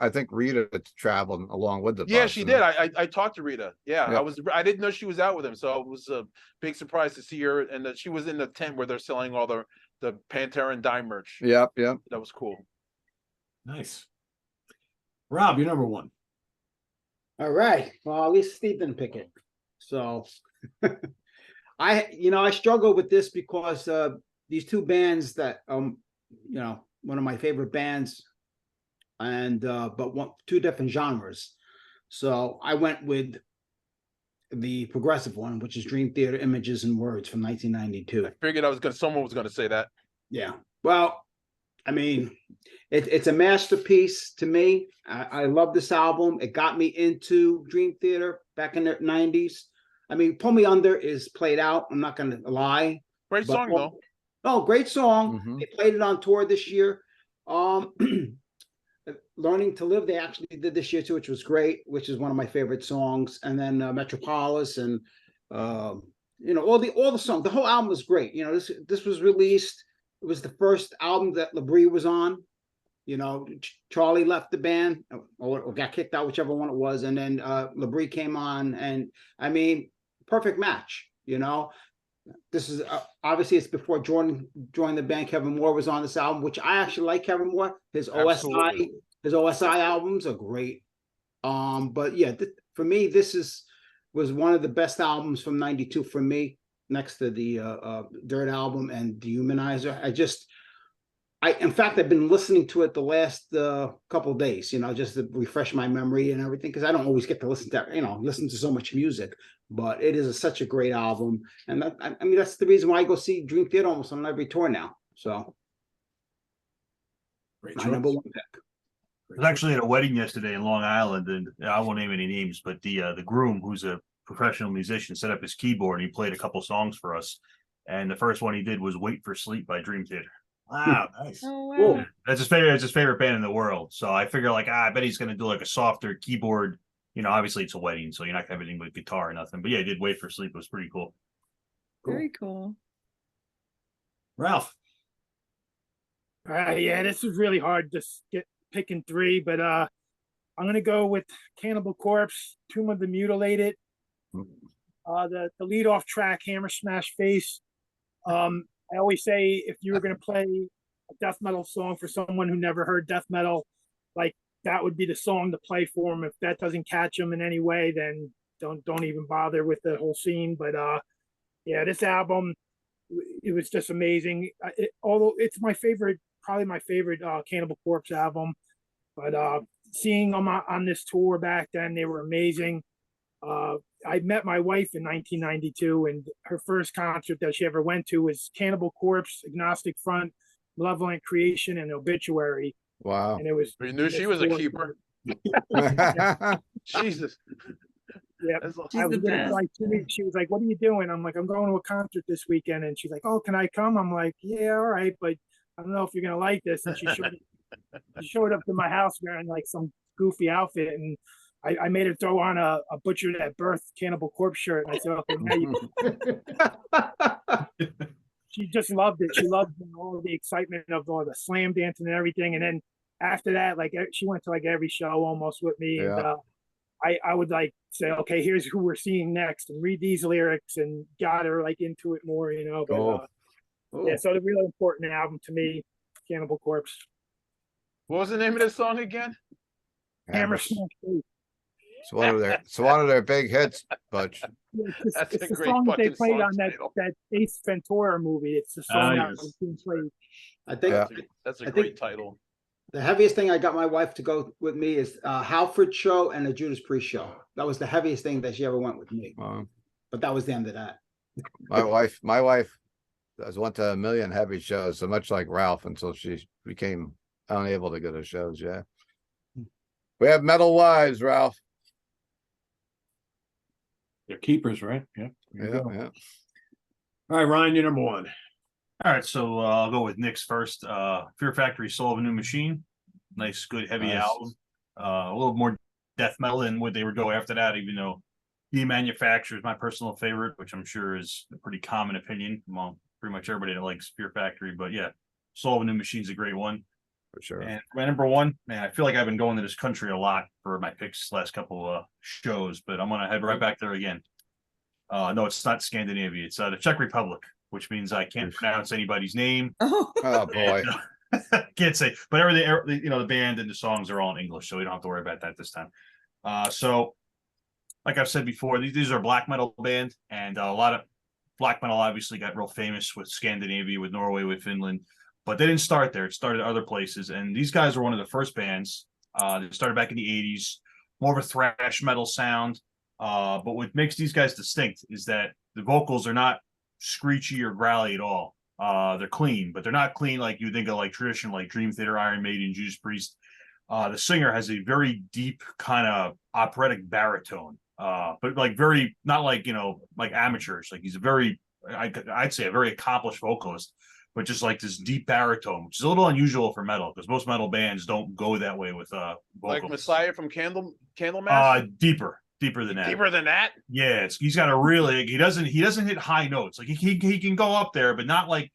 I think Rita traveled along with the Yeah, bus, she and did. I talked to Rita. Yeah, yeah, I didn't know she was out with him, so it was a big surprise to see her, and that she was in the tent where they're selling all the Pantera and Dime merch. yep, yep. That was cool. Nice. Rob, you're number one. All right. Well, at least Steve didn't pick it. So I struggle with this because these two bands that one of my favorite bands, and but two different genres. So I went with the progressive one, which is Dream Theater Images and Words from 1992. Figured someone was gonna say that. Yeah. Well, I mean, it's a masterpiece to me. I love this album. It got me into Dream Theater back in the 90s. I mean, Pull Me Under is played out. I'm not going to lie. Great But, song though. oh, great song. Mhm. They played it on tour this year. Learning to Live, they actually did this year too, which was great, which is one of my favorite songs. And then Metropolis and all the songs. The whole album was great. This was released. It was the first album that LaBrie was on. Charlie left the band or got kicked out, whichever one it was, and then LaBrie came on, and I mean, perfect match. This is obviously it's before Jordan joined the band. Kevin Moore was on this album, which I actually like. Kevin Moore, Absolutely. his OSI albums are great. But yeah, for me, was one of the best albums from '92 for me, next to the Dirt album and Dehumanizer. In fact, I've been listening to it the last couple of days, just to refresh my memory and everything, because I don't always get to listen to so much music. But it is such a great album, and I mean that's the reason why I go see Dream Theater almost on every tour now. So, Great my choice. number one pick. I was actually at a wedding yesterday in Long Island, and I won't name any names, but the groom, who's a professional musician, set up his keyboard and he played a couple songs for us. And the first one he did was "Wait for Sleep" by Dream Theater. Wow, nice. Oh wow. Cool. That's his favorite. It's his favorite band in the world. So I figure, I bet he's gonna do like a softer keyboard. Obviously it's a wedding, so you're not gonna have anything with guitar or nothing. But yeah, he did "Wait for Sleep." It was pretty cool. Very cool. Ralph. Yeah, this was really hard to get picking three, but I'm gonna go with Cannibal Corpse, Tomb of the Mutilated. The lead off track, Hammer Smash Face. I always say if you were gonna play a death metal song for someone who never heard death metal, like that would be the song to play for them. If that doesn't catch them in any way, then don't even bother with the whole scene. But yeah, this album, it was just amazing. Although it's probably my favorite Cannibal Corpse album. But seeing them on this tour back then, they were amazing. I met my wife in 1992, and her first concert that she ever went to was Cannibal Corpse, Agnostic Front, Malevolent Creation, and Obituary. Wow. And it was. You knew she was a keeper. Jesus. Yeah, She's the best. like 2 weeks. She was like, "What are you doing?" I'm like, "I'm going to a concert this weekend." And she's like, "Oh, can I come?" I'm like, "Yeah, all right, but I don't know if you're gonna like this." And she showed up to my house wearing like some goofy outfit, and I made her throw on a Butchered at Birth Cannibal Corpse shirt. And I said, "Okay, now you." She just loved it. She loved all the excitement of all the slam dancing and everything. And then after that, like she went to like every show almost with me. Yeah. And I would like say, "Okay, here's who we're seeing next," and read these lyrics and got her like into it more, But yeah, so the really important album to me, Cannibal Corpse. What was the name of this song again? Hammer Smash Face. It's one of their big hits, Butch. Yeah, That's it's a the great song that they fucking played song on title. that Ace Ventura movie. It's the song that yes. was being played. I think Yeah. That's a I great think- title. the heaviest thing I got my wife to go with me is Halford show and the Judas Priest show. That was the heaviest thing that she ever went with me. But that was the end of that. My wife has went to a million heavy shows, so much like Ralph, until she became unable to go to shows. Yeah. We have metal wives, Ralph. They're keepers, right? Yeah. There you Yeah, go. yeah. All right, Ryan, you're number one. All right, so I'll go with Nick's first. Fear Factory, Soul of a New Machine. Nice, good, heavy Nice. album. A little more death metal than what they would go after that, even though The Manufacturer is my personal favorite, which I'm sure is a pretty common opinion among pretty much everybody that likes Fear Factory. But yeah, Soul of a New Machine is a great one. For sure. And my number one, man, I feel like I've been going to this country a lot for my picks last couple shows, but I'm gonna head right back there again. No, it's not Scandinavia. It's the Czech Republic, which means I can't pronounce anybody's name. Oh, Oh boy. Can't say, but everything, the band and the songs are all in English, so we don't have to worry about that this time. So like I've said before, these are a black metal band, and a lot of black metal obviously got real famous with Scandinavia, with Norway, with Finland, but they didn't start there. It started other places, and these guys were one of the first bands. They started back in the 80s, more of a thrash metal sound. But what makes these guys distinct is that the vocals are not screechy or growly at all. They're clean, but they're not clean like you think of like traditional, like Dream Theater, Iron Maiden, Judas Priest. The singer has a very deep kind of operatic baritone, but like very, not like, like amateurs. Like he's a very, I'd say a very accomplished vocalist, but just like this deep baritone, which is a little unusual for metal because most metal bands don't go that way with vocals. Like Messiah from Candlemass? Deeper than that. Deeper than that? Yeah, he's got a really, he doesn't hit high notes. Like he can go up there, but not like,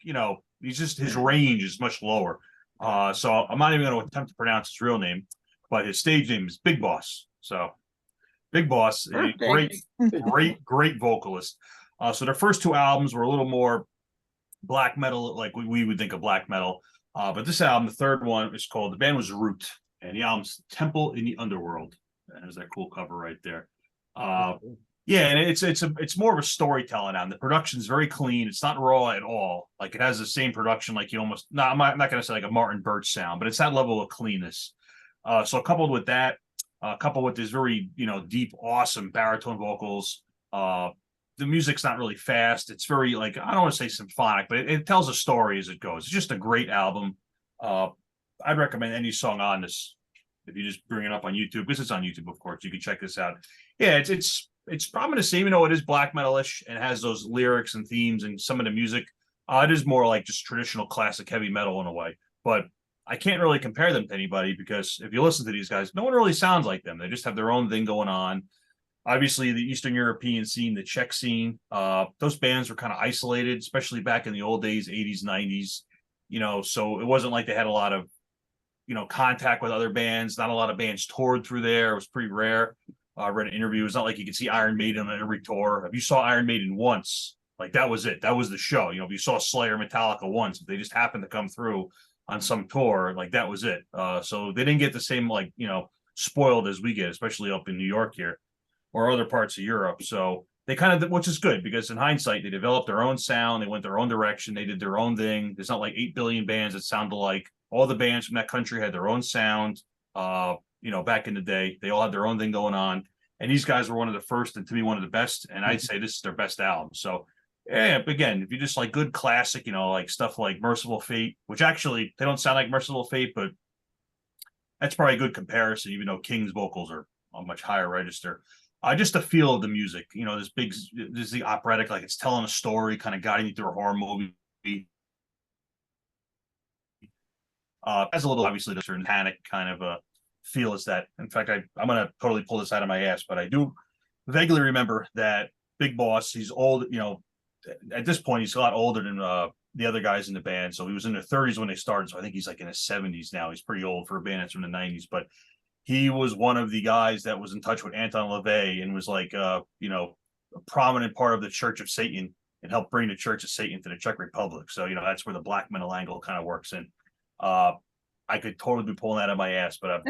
he's just, his range is much lower. So I'm not even going to attempt to pronounce his real name, but his stage name is Big Boss. So Big Boss, a great vocalist. So their first two albums were a little more black metal, like we would think of black metal. But this album, the third one, is called, the band was Root, and the album's Temple in the Underworld. And there's that cool cover right there. Yeah, and it's more of a storytelling album. The production's very clean. It's not raw at all. Like it has the same production, like you almost, I'm not going to say like a Martin Birch sound, but it's that level of cleanness. So coupled with that, coupled with this very, deep, awesome baritone vocals, the music's not really fast. It's very, like, I don't want to say symphonic, but it tells a story as it goes. It's just a great album. I'd recommend any song on this. If you just bring it up on YouTube, because it's on YouTube, of course, you can check this out. Yeah, it's I'm gonna say, even though it is black metal-ish and has those lyrics and themes and some of the music, it is more like just traditional classic heavy metal in a way. But I can't really compare them to anybody because if you listen to these guys, no one really sounds like them. They just have their own thing going on. Obviously, the Eastern European scene, the Czech scene, those bands were kind of isolated, especially back in the old days, 80s, 90s. So it wasn't like they had a lot of contact with other bands. Not a lot of bands toured through there. It was pretty rare. I read an interview. It's not like you could see Iron Maiden on every tour. If you saw Iron Maiden once, like that was it. That was the show. If you saw Slayer, Metallica once, if they just happened to come through on some tour, like that was it. So they didn't get the same, like, spoiled as we get, especially up in New York here or other parts of Europe. So they kind of, which is good because in hindsight, they developed their own sound. They went their own direction. They did their own thing. There's not like 8 billion bands that sound alike. All the bands from that country had their own sound. Back in the day, they all had their own thing going on. And these guys were one of the first and to be one of the best. And I'd say this is their best album. So, yeah, again, if you just like good classic, like stuff like Merciful Fate, which actually they don't sound like Merciful Fate, but that's probably a good comparison, even though King's vocals are a much higher register. Just the feel of the music, this is the operatic, like it's telling a story, kind of guiding you through a horror movie. Has a little, obviously, the panic kind of a feel is that. In fact, I'm going to totally pull this out of my ass, but I do vaguely remember that Big Boss, he's old, at this point, he's a lot older than the other guys in the band. So he was in their 30s when they started. So I think he's like in his 70s now. He's pretty old for a band that's from the 90s, but he was one of the guys that was in touch with Anton LaVey and was like, a prominent part of the Church of Satan and helped bring the Church of Satan to the Czech Republic. So, that's where the black metal angle kind of works in. I could totally be pulling that out of my ass, but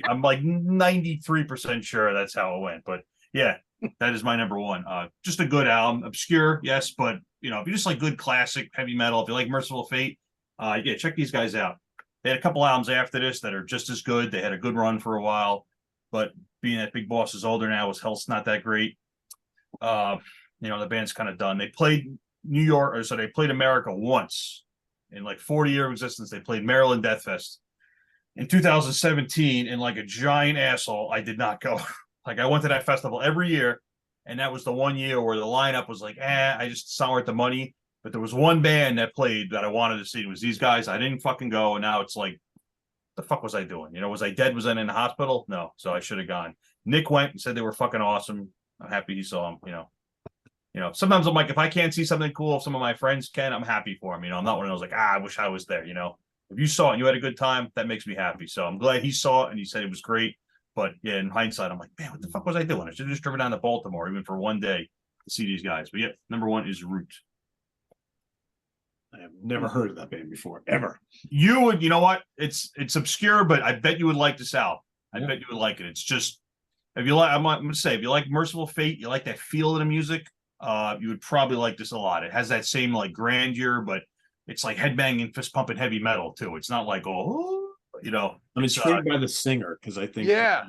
I'm like 93% sure that's how it went. But yeah, that is my number one. Just a good album, obscure, yes, but if you just like good classic heavy metal, if you like Merciful Fate, yeah, check these guys out. They had a couple albums after this that are just as good. They had a good run for a while, but being that Big Boss is older now, his health's not that great. The band's kind of done. They played New York, or so they played America once. In like 40-year of existence, they played Maryland Death Fest. In 2017, and like a giant asshole, I did not go. Like I went to that festival every year, And that was the one year where the lineup was like, I just it's not worth the money. But there was one band that played that I wanted to see. It was these guys. I didn't fucking go. And now it's like, the fuck was I doing? You know, was I dead? Was I in the hospital? No. So I should have gone. Nick went and said they were fucking awesome. I'm happy he saw them, sometimes I'm like, if I can't see something cool, if some of my friends can, I'm happy for them. I'm not one of those like, I wish I was there. If you saw it and you had a good time, that makes me happy. So I'm glad he saw it and he said it was great. But yeah, in hindsight, I'm like, man, what the fuck was I doing? I should have just driven down to Baltimore, even for one day, to see these guys. But yeah, number one is Root. I have never heard of that band before, ever. You would, you know what? It's obscure, but I bet you would like this album. I bet you would like it. It's just, if you like, I'm gonna say, if you like Merciful Fate, you like that feel of the music, you would probably like this a lot. It has that same like grandeur, but it's like headbanging, fist pumping heavy metal too. It's not like I'm intrigued by the singer because I think Yeah.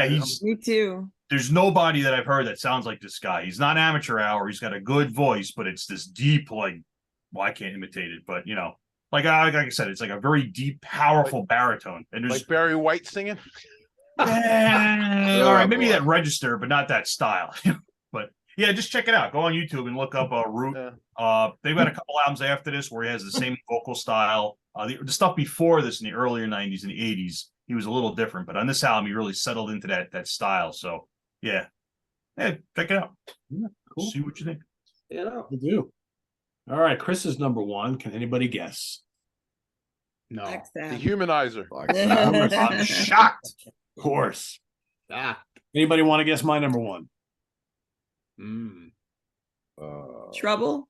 he's Me too. there's nobody that I've heard that sounds like this guy. He's not amateur hour. He's got a good voice, but it's this deep, like, well, I can't imitate it, but like I said, it's like a very deep, powerful baritone. And there's Like Barry White singing. all right, maybe that register, but not that style. But yeah, just check it out. Go on YouTube and look up Root. Yeah. They've got a couple albums after this where he has the same vocal style. The stuff before this in the earlier 90s and the 80s, he was a little different, but on this album, he really settled into that style. So yeah, check it out. Yeah, cool. See what you think. I do. All right, Chris is number one. Can anybody guess? No. The Humanizer. I'm shocked. Of course. Ah. Anybody want to guess my number one? Trouble.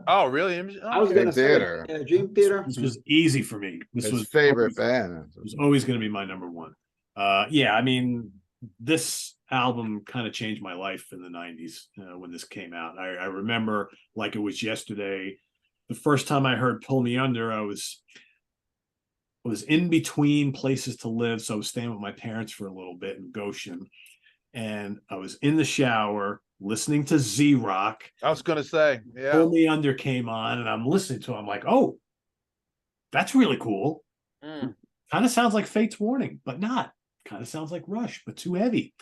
Oh, really? I was Dream gonna say Theater. Dream Theater. This was easy for me. This His was favorite always, band. It was always going to be my number one. I mean, this album kind of changed my life in the 90s when this came out. I remember like it was yesterday. The first time I heard Pull Me Under, I was in between places to live. So I was staying with my parents for a little bit in Goshen. And I was in the shower listening to Z-Rock. I was gonna say, yeah. Pull Me Under came on, and I'm listening to it. I'm like, oh, that's really cool. Kind of sounds like Fate's Warning, but not. Kind of sounds like Rush, but too heavy.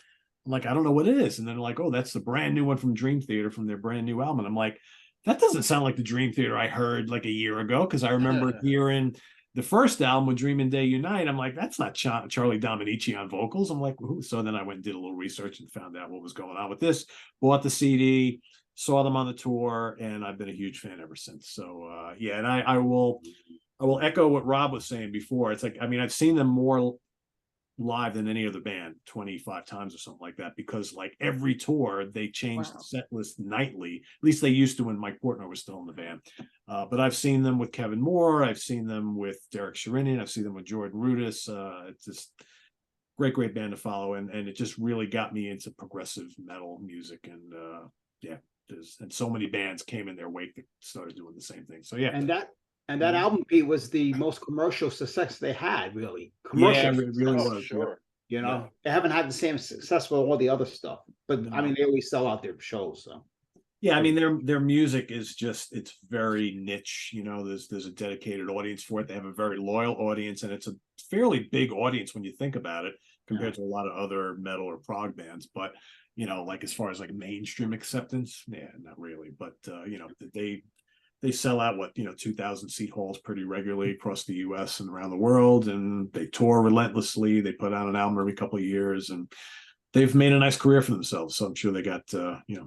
I'm like, I don't know what it is. And then they're like, oh, that's the brand new one from Dream Theater from their brand new album. And I'm like, that doesn't sound like the Dream Theater I heard like a year ago, because I remember hearing the first album with Dream and Day Unite. I'm like, that's not Charlie Dominici on vocals. I'm like, who? So then I went and did a little research and found out what was going on with this, bought the CD, saw them on the tour, and I've been a huge fan ever since. So and I will echo what Rob was saying before. It's like, I mean, I've seen them more live than any other band 25 times or something like that, because like every tour they changed the set list nightly. At least they used to when Mike Portnoy was still in the band. But I've seen them with Kevin Moore, I've seen them with Derek Sherinian, I've seen them with Jordan Rudess. It's just great band to follow, and it just really got me into progressive metal music. And and so many bands came in their wake that started doing the same thing. So And that album, Pete, was the most commercial success they had, really. Yeah, it really was. Sure. They haven't had the same success with all the other stuff, but I mean, they always sell out their shows. So yeah, I mean, their music is just, it's very niche. There's a dedicated audience for it. They have a very loyal audience, and it's a fairly big audience when you think about it, compared to a lot of other metal or prog bands. But like as far as like mainstream acceptance, not really. But they sell out 2,000 seat halls pretty regularly across the US and around the world, and they tour relentlessly. They put out an album every couple of years, and they've made a nice career for themselves. So I'm sure they got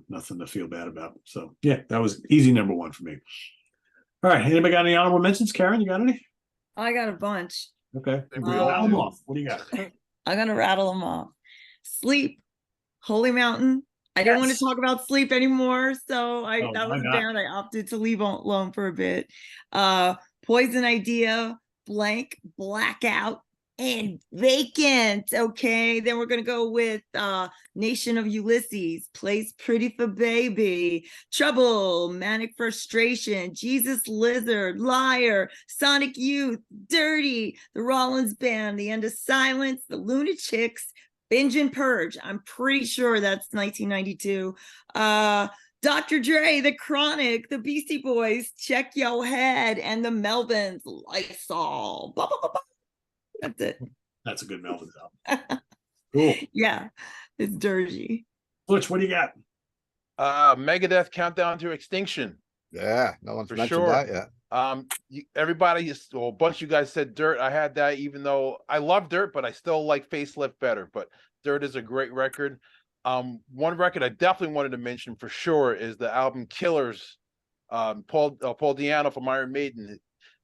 nothing to feel bad about. So yeah, that was easy number one for me. All right, anybody got any honorable mentions? Karen, you got any? I got a bunch. Okay, We all rattle do. them off. What do you got? I'm gonna rattle them off. Sleep, Holy Mountain. I didn't want to talk about Sleep anymore, so that was a band I opted to leave alone for a bit. Poison Idea, Blank, Blackout, and Vacant. Okay, then we're gonna go with Nation of Ulysses, Plays Pretty for Baby, Trouble, Manic Frustration, Jesus Lizard, Liar, Sonic Youth, Dirty, The Rollins Band, The End of Silence, The Lunatics, Binge and Purge. I'm pretty sure that's 1992. Dr. Dre, The Chronic, The Beastie Boys, Check Your Head, and The Melvins, Lysol. Blah, blah, blah, blah. That's it. That's a good Melvins album. Cool. Yeah, it's dirty. Butch, what do you got? Megadeth Countdown to Extinction. Yeah, no one's For mentioned sure. that yet. Everybody is, well, a bunch of you guys said Dirt. I had that, even though I love Dirt, but I still like Facelift better. But Dirt is a great record. One record I definitely wanted to mention for sure is the album Killers. Paul Di'Anno from Iron Maiden.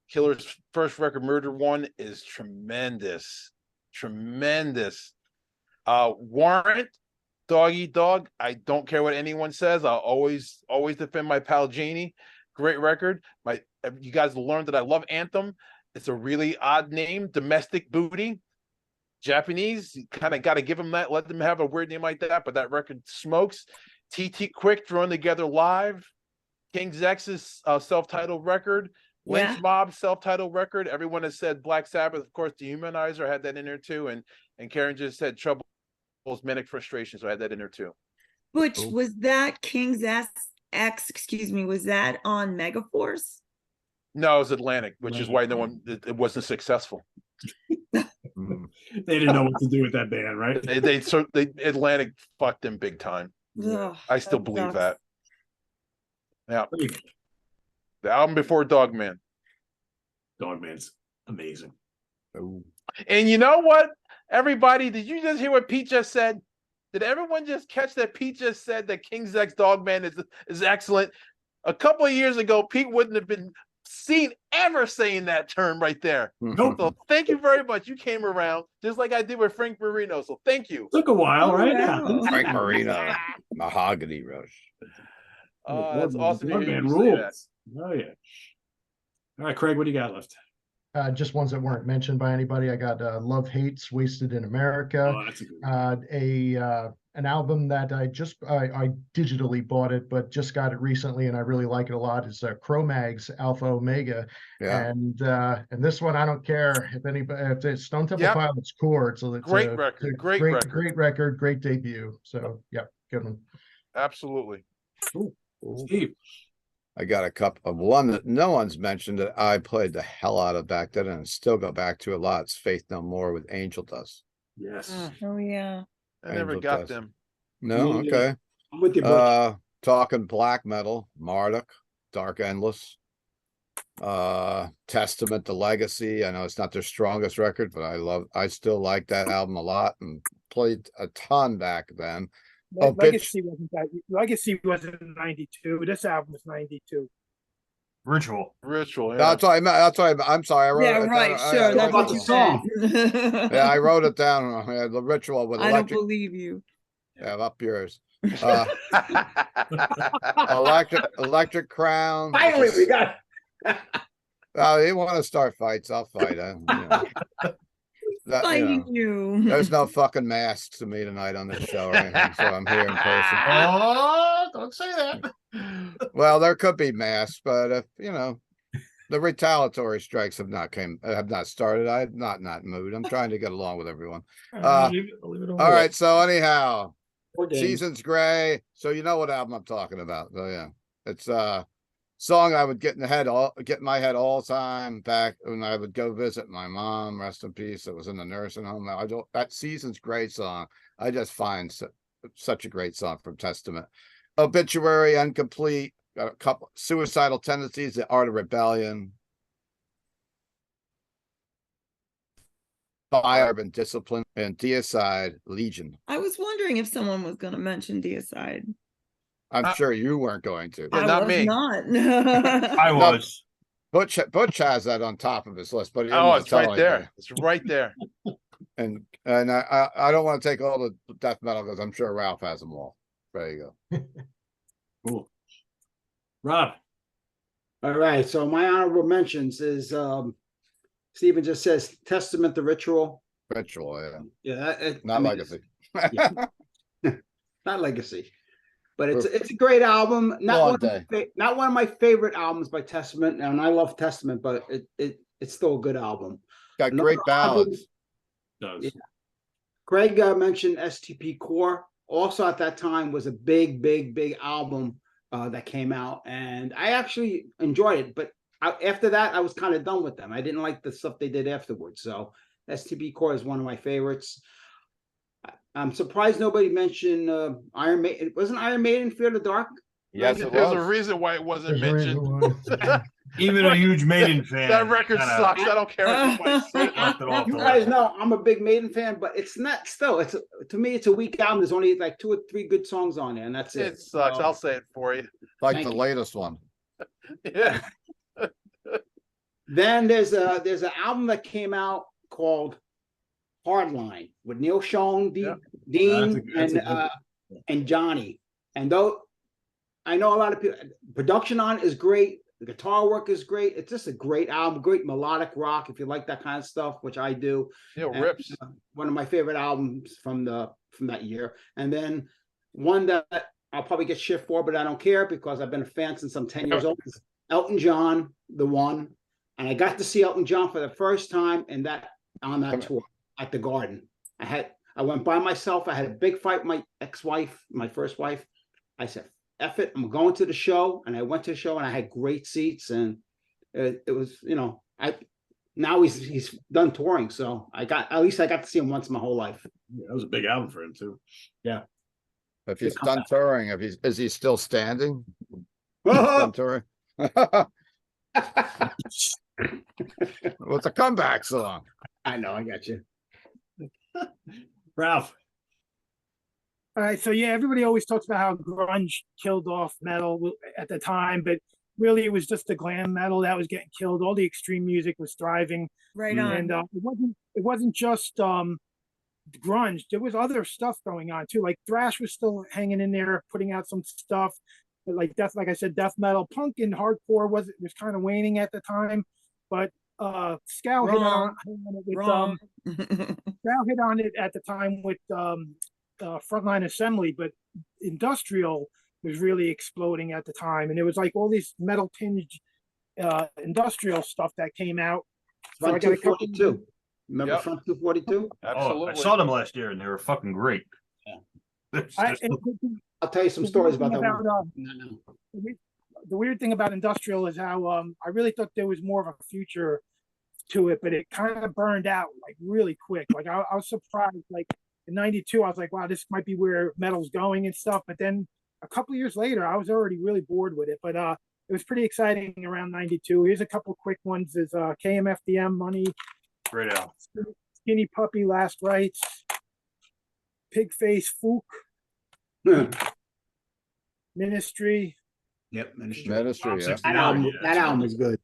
Killers' first record, Murder One, is tremendous. Warrant, Dog Eat Dog. I don't care what anyone says. I'll always defend my pal Janie. Great record. You guys will learn that I love Anthem. It's a really odd name, Domestic Booty. Japanese, you kind of got to give them that. Let them have a weird name like that, but that record smokes. TT Quick, Thrown Together Live. King's X's self-titled record. Lynch Mob self-titled record. Everyone has said Black Sabbath, of course. Dehumanizer, I had that in there too, and Karen just said Trouble's Manic Frustration, so I had that in there too. Which was that King's X? Excuse me, was that on Megaforce? No, it was Atlantic, which is why it wasn't successful. They didn't know what to do with that band, right? They Atlantic fucked them big time. Ugh, I still that believe sucks. that. Yeah. The album before Dogman. Dogman's amazing. And you know what? Everybody, did you just hear what Pete just said? Did everyone just catch that Pete just said that King's X Dogman is excellent? A couple of years ago, Pete wouldn't have been seen ever saying that term right there. Nope. So thank you very much. You came around just like I did with Frank Marino. So thank you. Took a while, right? Wow. Frank Marino, Mahogany Rush. It's awesome to hear Dogman you say rules. that. Oh yeah. All right, Craig, what do you got left? Just ones that weren't mentioned by anybody. I got Love Hates Wasted in America. Oh, that's a good An album that I digitally bought it, but just got it recently, and I really like it a lot. Is Cro-Mag's Alpha Omega, and this one I don't care if it's Stone Temple Pilots core. So it's Great record, great record, great debut. So good one. Absolutely. Cool. Steve. I got a couple of one that no one's mentioned that I played the hell out of back then and still go back to a lot. It's Faith No More with Angel Dust. Yes. Oh yeah. I never Angel got Dust. them. No, okay. I'm with you, Butch. Talking black metal, Marduk, Dark Endless, Testament to Legacy. I know it's not their strongest record, but I still like that album a lot and played a ton back then. Legacy wasn't 92. This album was 92. Ritual. Yeah. That's what I meant. I'm sorry. I wrote Yeah, it right. down. Sure, that's about what you the song. said. Yeah, I wrote it down. The Ritual with I don't electric. believe you. Yeah, up yours. Electric Crown. Finally, we got. Oh, you want to start fights? I'll fight. Fighting you. There's no fucking masks to me tonight on this show or anything, so I'm here in person. Oh, don't say that. Well, there could be masks, but if the retaliatory strikes have not started, I'm not in that mood. I'm trying to get along with everyone. Leave it All right, so anyhow, Game. Seasons Gray. So you know what album I'm talking about. So yeah, it's a song I would get in my head all the time back when I would go visit my mom, rest in peace. It was in the nursing home. That Seasons Gray song, I just find such a great song from Testament. Obituary, Incomplete, got a couple Suicidal Tendencies, The Art of Rebellion, Fire and Discipline, and Deicide, Legion. I was wondering if someone was going to mention Deicide. I'm sure you weren't going to. Yeah, not me. Not. I was. Butch has that on top of his list, but he Oh, didn't it's tell right there. anybody. It's right there. And I don't want to take all the death metal because I'm sure Ralph has them all. There you go. Cool. Rob. All right. So my honorable mentions is Stephen just says Testament to Ritual. Ritual, Yeah. not Legacy. Not Legacy. But it's a great album. Not one of my favorite albums by Testament, and I love Testament, but it's still a good album. Got great ballads. Does. Yeah. Craig mentioned STP Core. Also at that time was a big album that came out, and I actually enjoyed it. But after that, I was kind of done with them. I didn't like the stuff they did afterwards. So STP Core is one of my favorites. I'm surprised nobody mentioned Iron Maiden. Wasn't Iron Maiden Fear the Dark? Yes, it There's a was. reason why it wasn't There's a reason mentioned. why. Even a huge Maiden fan. That record kinda sucks. I don't care what anybody says. left it off You the guys list. know I'm a big Maiden fan, but it's not still. To me, it's a weak album. There's only like 2 or 3 good songs on there, and that's it. It sucks. So, I'll say it for you. Like Thank the you. latest one. Yeah. Then there's an album that came out called Hardline with Neil Schon, Yeah. Dean, That's a good and Johnny. And though I know a lot of people, production on it is great. The guitar work is great. It's just a great album, great melodic rock. If you like that kind of stuff, which I do, Neil And, rips. one of my favorite albums from that year. And then one that I'll probably get shit for, but I don't care because I've been a fan since I'm 10 years old. Is Elton John, The One. And I got to see Elton John for the first time on that tour at the Garden. I went by myself. I had a big fight with my ex-wife, my first wife. I said, F it, I'm going to the show. And I went to the show and I had great seats. And it was, now he's done touring. So at least I got to see him once in my whole life. Yeah, that was a big album for him too. If he's come done back. touring, is he still standing? Done touring? What's a comeback song? I know, I got you. Ralph. All right, so yeah, everybody always talks about how grunge killed off metal at the time, but really it was just the glam metal that was getting killed. All the extreme music was thriving, Right on. and it wasn't just grunge. There was other stuff going on too. Like thrash was still hanging in there, putting out some stuff. But like I said, death metal, punk, and hardcore was kind of waning at the time. But Scow hit on it with Wrong. Scow hit on it at the time with Frontline Assembly, but industrial was really exploding at the time, and it was like all these metal tinged industrial stuff that came out. So I Front got a couple. 242. Remember Yep. Front 242? Absolutely. Oh, I saw them last year and they were fucking great. Yeah. There's I, just- and I'll tell you some the stories weird about thing that one. No. the weird thing about industrial is how I really thought there was more of a future to it, but it kind of burned out like really quick. Like I was surprised. Like in '92, I was like, wow, this might be where metal's going and stuff. But then a couple of years later, I was already really bored with it. But it was pretty exciting around '92. Here's a couple quick ones: is KMFDM, Money, Great album. Skinny Puppy, Last Rites, Pigface, Fook, Ministry. Yep, Ministry. Ministry, yeah. That album is good.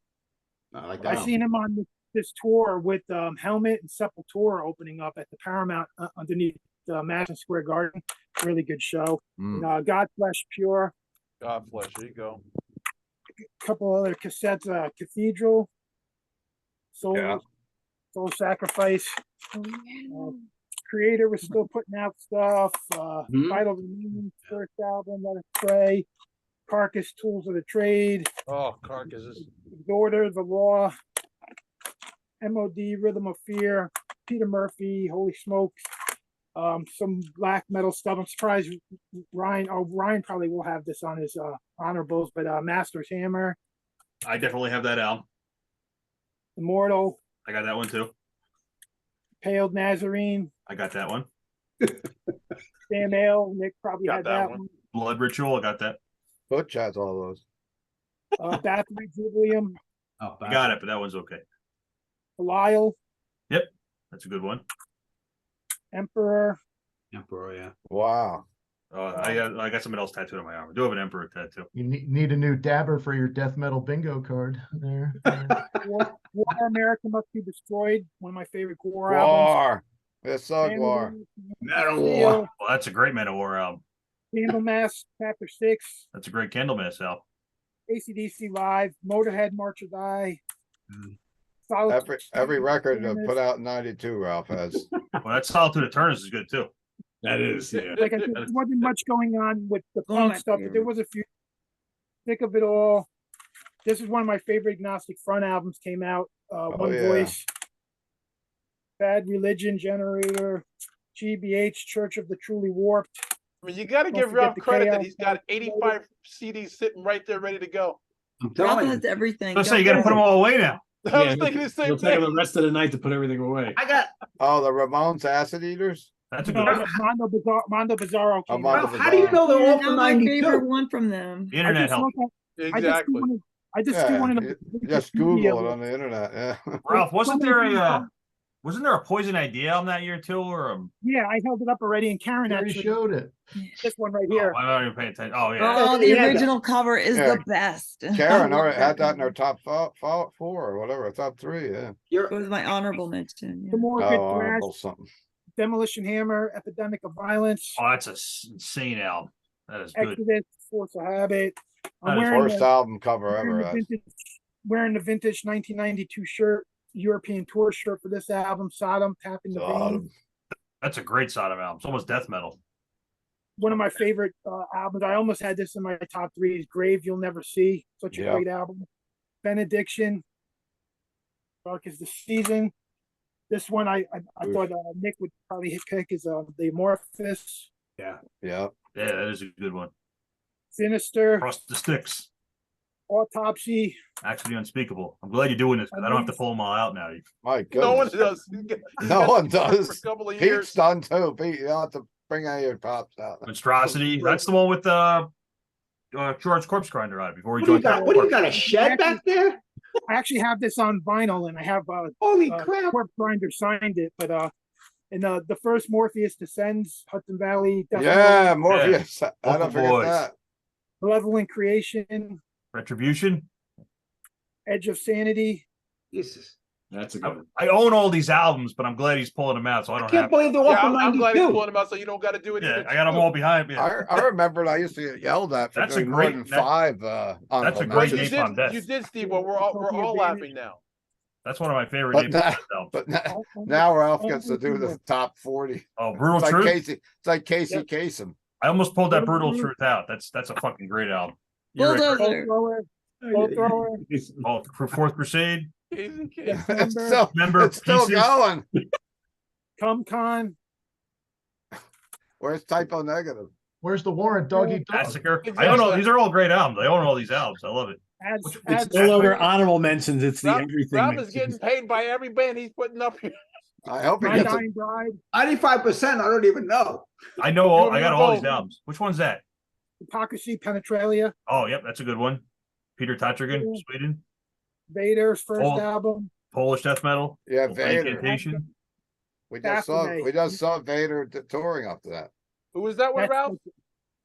I like that. I album. seen him on this tour with Helmet and Sepultura opening up at the Paramount underneath Madison Square Garden. Really good show. Mm. And, Godflesh Pure. God bless. There you go. A couple other cassettes. Cathedral. Soul. Yeah. Soul Sacrifice. Creator was still putting out stuff. Vital Remaining, first album. Let Us Pray. Carcass, Tools of the Trade. Oh, carcasses. Order, The Law, MOD, Rhythm of Fear, Peter Murphy, Holy Smokes, some black metal stuff. I'm surprised Ryan probably will have this on his honorables, but Master's Hammer, I definitely have that album. Immortal, I got that one too. Paled Nazarene, I got that one. Sam Ale, Nick probably Got had that that one. one. Blood Ritual, I got that. Butch has all those. Bathory Jubileum, I got it, but that one's okay. Belial, That's a good one. Emperor, yeah. Wow. I got something else tattooed on my arm. I do have an Emperor tattoo. You need a new dabber for your death metal bingo card there. War America Must Be Destroyed, one of my favorite War albums. War. It's Thug War. Metal Steel, War. Well, that's a great Manowar album. Candlemass, Chapter 6, That's a great Candlemass album. AC/DC Live, Motorhead, March or Die. Solid Every record put out in '92, Ralph has. Well, that Solitude of Turnus is good too. That is, yeah. Like I said, there wasn't much going on with the Oh, punk my stuff, but there was a few. Thick of it all. This is one of my favorite Agnostic Front albums. Came out. One yeah. Voice. Bad Religion, Generator, GBH, Church of the Truly Warped. I mean, you got to Don't give forget Ralph the credit that Chaos he's got 85 CDs sitting right there ready to go. I'm Ralph telling has you. everything. Let's say you got to put them all away now. I was thinking the same You'll take thing. them the rest of the night to put everything away. I got Oh, the Ramones Acid Eaters? That's a No, good that's Mondo Bizarro Oh, came Mondo out. How do you know they're Yeah, all that from was my favorite 92? one from them. The internet help. Exactly. I just do Yeah, one of you the just Google it on the internet, yeah. Ralph, wasn't there a Poison Idea album that year too, or Yeah, I held it up already, and Karen He already actually showed it. this one right oh, here. I don't even pay attention. Oh yeah, Oh, the Yeah, that- original cover is Yeah. the best. Karen I love already had that in cover. her top four or whatever, top three, yeah. It was my honorable mention. The Yeah. more Oh, good thrash, honorable something. Demolition Hammer, Epidemic of Violence, oh, that's a insane album. That is good. Exodus, Force of Habit. I'm That is wearing Worst the, album cover wearing ever. the vintage, wearing the vintage 1992 shirt, European tour shirt for this album. Sodom, Tapping the Vein. Sodom. That's a great Sodom album. It's almost death metal. One of my favorite albums. I almost had this in my top three. Is Grave You'll Never See. Such a Yep. great album. Benediction, Dark is the Season. This one I thought Nick would probably pick is the Amorphous, Yeah. Yeah, that is a good one. Sinister, Across the Sticks. Autopsy. Actually unspeakable. I'm glad you're doing this because I don't have to pull them all out now. My No one goodness. does. No one For a does. couple of Pete's years. done too. Pete, you don't have to bring any of your pops out. Monstrosity. That's the one with George Corpse Grinder on it before he What do you joined. got? What do you got? A shed back there? I actually have this on vinyl, and I have Holy crap! Corpse Grinder signed it, but and the first Morpheus Descends, Hudson Valley, Death Yeah, Metal, Morpheus. I Local don't forget boys. that. Malevolent Creation, Retribution. Edge of Sanity. Jesus, That's a good one. I own all these albums, but I'm glad he's pulling them out, so I I don't can't have. believe they're all Yeah, from I'm glad he's 92. pulling them out so you don't got to do it. Yeah, either. I got them all behind me. I remember I used to get yelled at for That's a doing more great- than that- five that's a honorable great Well, you mentions. Napalm Death. did, you did, Steve. Well, we're all laughing now. That's one of my favorite But Napalm now- Death albums. But now Ralph gets to do the top 40. Oh, Brutal It's like Truth. Casey. It's like Casey Yep. Kasem. I almost pulled that Brutal Brutal Truth. Truth out. That's a fucking great album. You're right, Bulldozer. Chris. Bolt Thrower, Oh, for Fourth Crusade. Casey, Casey. Yes. It's still, Remember it's still Pieces? going. Come Con, Where's Typo Negative? Where's the warrant, Doggy Dog? Massacre. I Exactly. own all. These are all great albums. I own all these albums. I love it. Ads, Which- It's ads, no longer honorable mentions. It's the Rob, everything. Rob is mentions. getting paid by every band he's putting up here. I hope he My gets it. Dying Bride, 95%. I don't even know. I know all. You I got and all me these both. albums. Which one's that? Hypocrisy, Penetralia, Oh, yep, that's a good one. Peter Tattergan, Yeah. Sweden. Vader's first Oh. album, Polish death metal. Yeah, Vader. Incantation. Baphomet. We just saw Vader touring up to that. Who was that with, That's- Ralph?